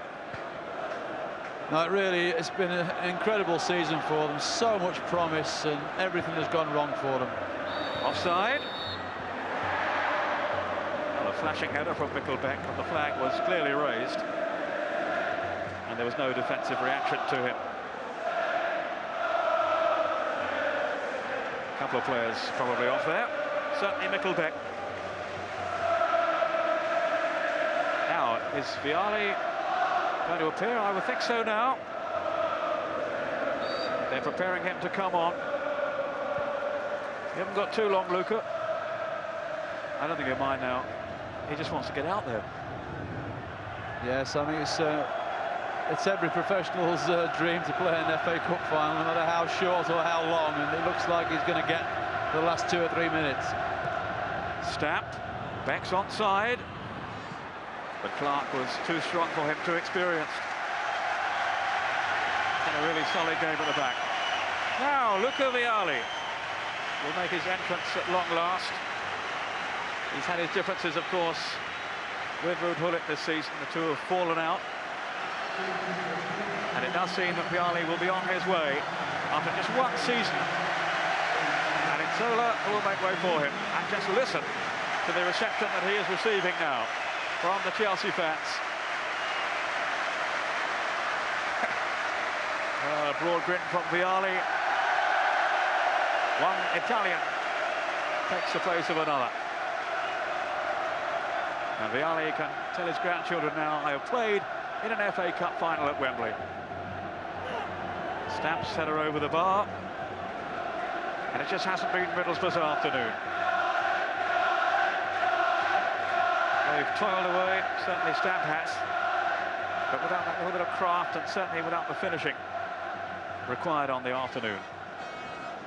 No, it's been an incredible season for them. So much promise, and everything has gone wrong for them. Offside. Well, a flashing header from Middlesbrough, but the flag was clearly raised, and there was no defensive reaction to him. A couple of players probably off there. Certainly Middlesbrough. Now, is Vialli going to appear? I would think so now. They're preparing him to come on. You haven't got too long, Luca. I don't think he'll mind now. He just wants to get out there. Yes, I think it's every professional's dream to play an FA Cup final, no matter how short or how long, and it looks like he's going to get the last 2 or 3 minutes. Stamped. Beck's onside. But Clark was too strong for him, too experienced. And a really solid game at the back. Now, Luca Vialli will make his entrance at long last. He's had his differences, of course, with Ruud Gullit this season. The two have fallen out. And it does seem that Vialli will be on his way after just one season. And Inzola will make way for him. And just listen to the reception that he is receiving now from the Chelsea fans. A broad grin from Vialli. One Italian takes the place of another. And Vialli can tell his grandchildren now, I have played in an FA Cup final at Wembley. Stamps header over the bar. And it just hasn't been Middlesbrough's afternoon. They've toiled away, certainly Stamp has, but without that little bit of craft and certainly without the finishing required on the afternoon.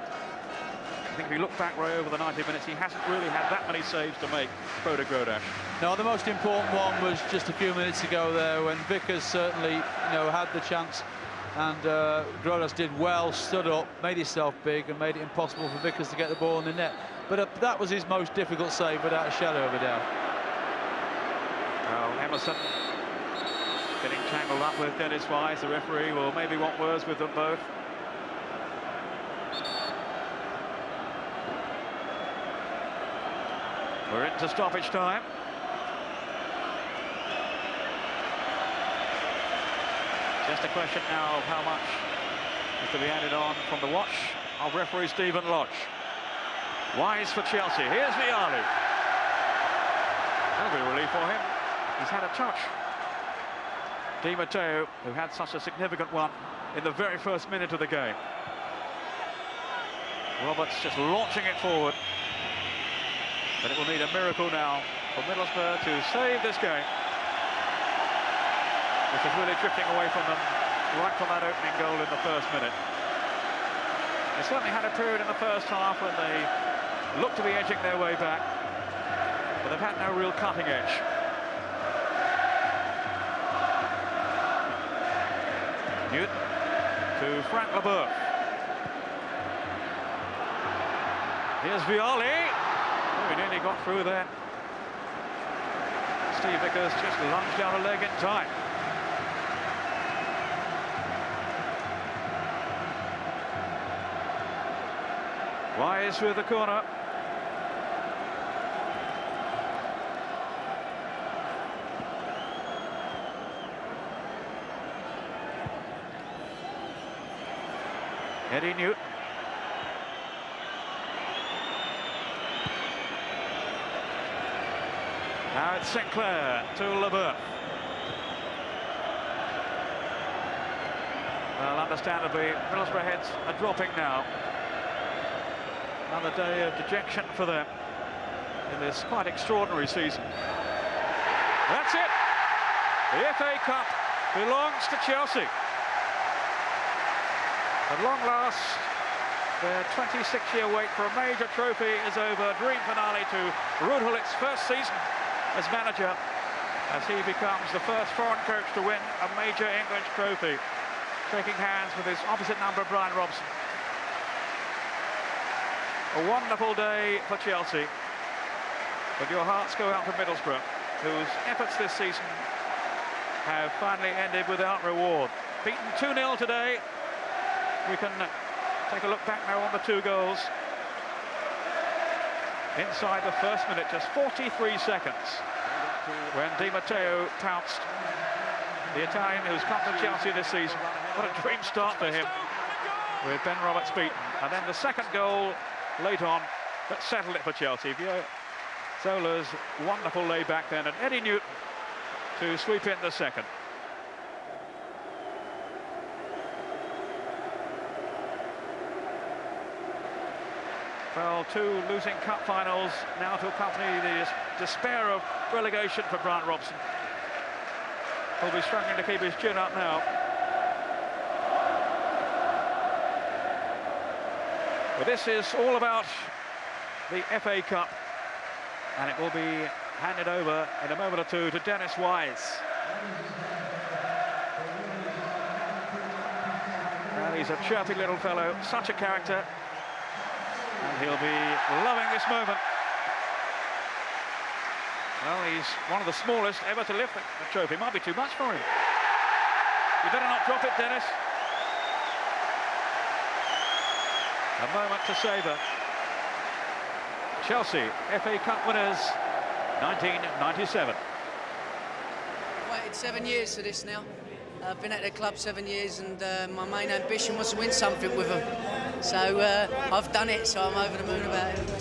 I think if you look back, Ray, over the 90 minutes, he hasn't really had that many saves to make, Bodo Grodash. No, the most important one was just a few minutes ago there when Vickers certainly, had the chance, and Grodash did well, stood up, made himself big, and made it impossible for Vickers to get the ball in the net. But that was his most difficult save, without a shadow of a doubt. Well, Emerson getting tangled up with Dennis Wise. The referee will maybe want words with them both. We're into stoppage time. Just a question now of how much is to be added on from the watch of referee Stephen Lodge. Wise for Chelsea. Here's Vialli. That'll be a relief for him. He's had a touch. Di Matteo, who had such a significant one in the very first minute of the game. Roberts just launching it forward. But it will need a miracle now for Middlesbrough to save this game, which is really drifting away from them right from that opening goal in the first minute. They certainly had a period in the first half when they looked to be edging their way back, but they've had no real cutting edge. Newton to Frank Leboeuf. Here's Vialli. Oh, he nearly got through there. Steve Vickers just lunged down a leg in time. Wise with the corner. Eddie Newton. Now it's Sinclair to Leboeuf. Well, understandably, Middlesbrough heads are dropping now. Another day of dejection for them in this quite extraordinary season. That's it. The FA Cup belongs to Chelsea. At long last, their 26-year wait for a major trophy is over. Dream finale to Ruud Gullit's first season as manager, as he becomes the first foreign coach to win a major English trophy, shaking hands with his opposite number, Brian Robson. A wonderful day for Chelsea, but your hearts go out to Middlesbrough, whose efforts this season have finally ended without reward. Beaten 2-0 today. We can take a look back now on the 2 goals. Inside the first minute, just 43 seconds, when Di Matteo pounced. The Italian who's come to Chelsea this season. What a dream start for him, with Ben Roberts beaten. And then the second goal late on that settled it for Chelsea. Zola's wonderful layback then, and Eddie Newton to sweep in the second. Well, 2 losing cup finals now to accompany the despair of relegation for Brian Robson. He'll be struggling to keep his chin up now. But this is all about the FA Cup, and it will be handed over in a moment or two to Dennis Wise. Well, he's a chirpy little fellow, such a character, and he'll be loving this moment. Well, he's one of the smallest ever to lift the trophy. Might be too much for him. You better not drop it, Dennis. A moment to savour. Chelsea, FA Cup winners, 1997. I've waited 7 years for this now. I've been at the club 7 years, and my main ambition was to win something with them. So I've done it, so I'm over the moon about it.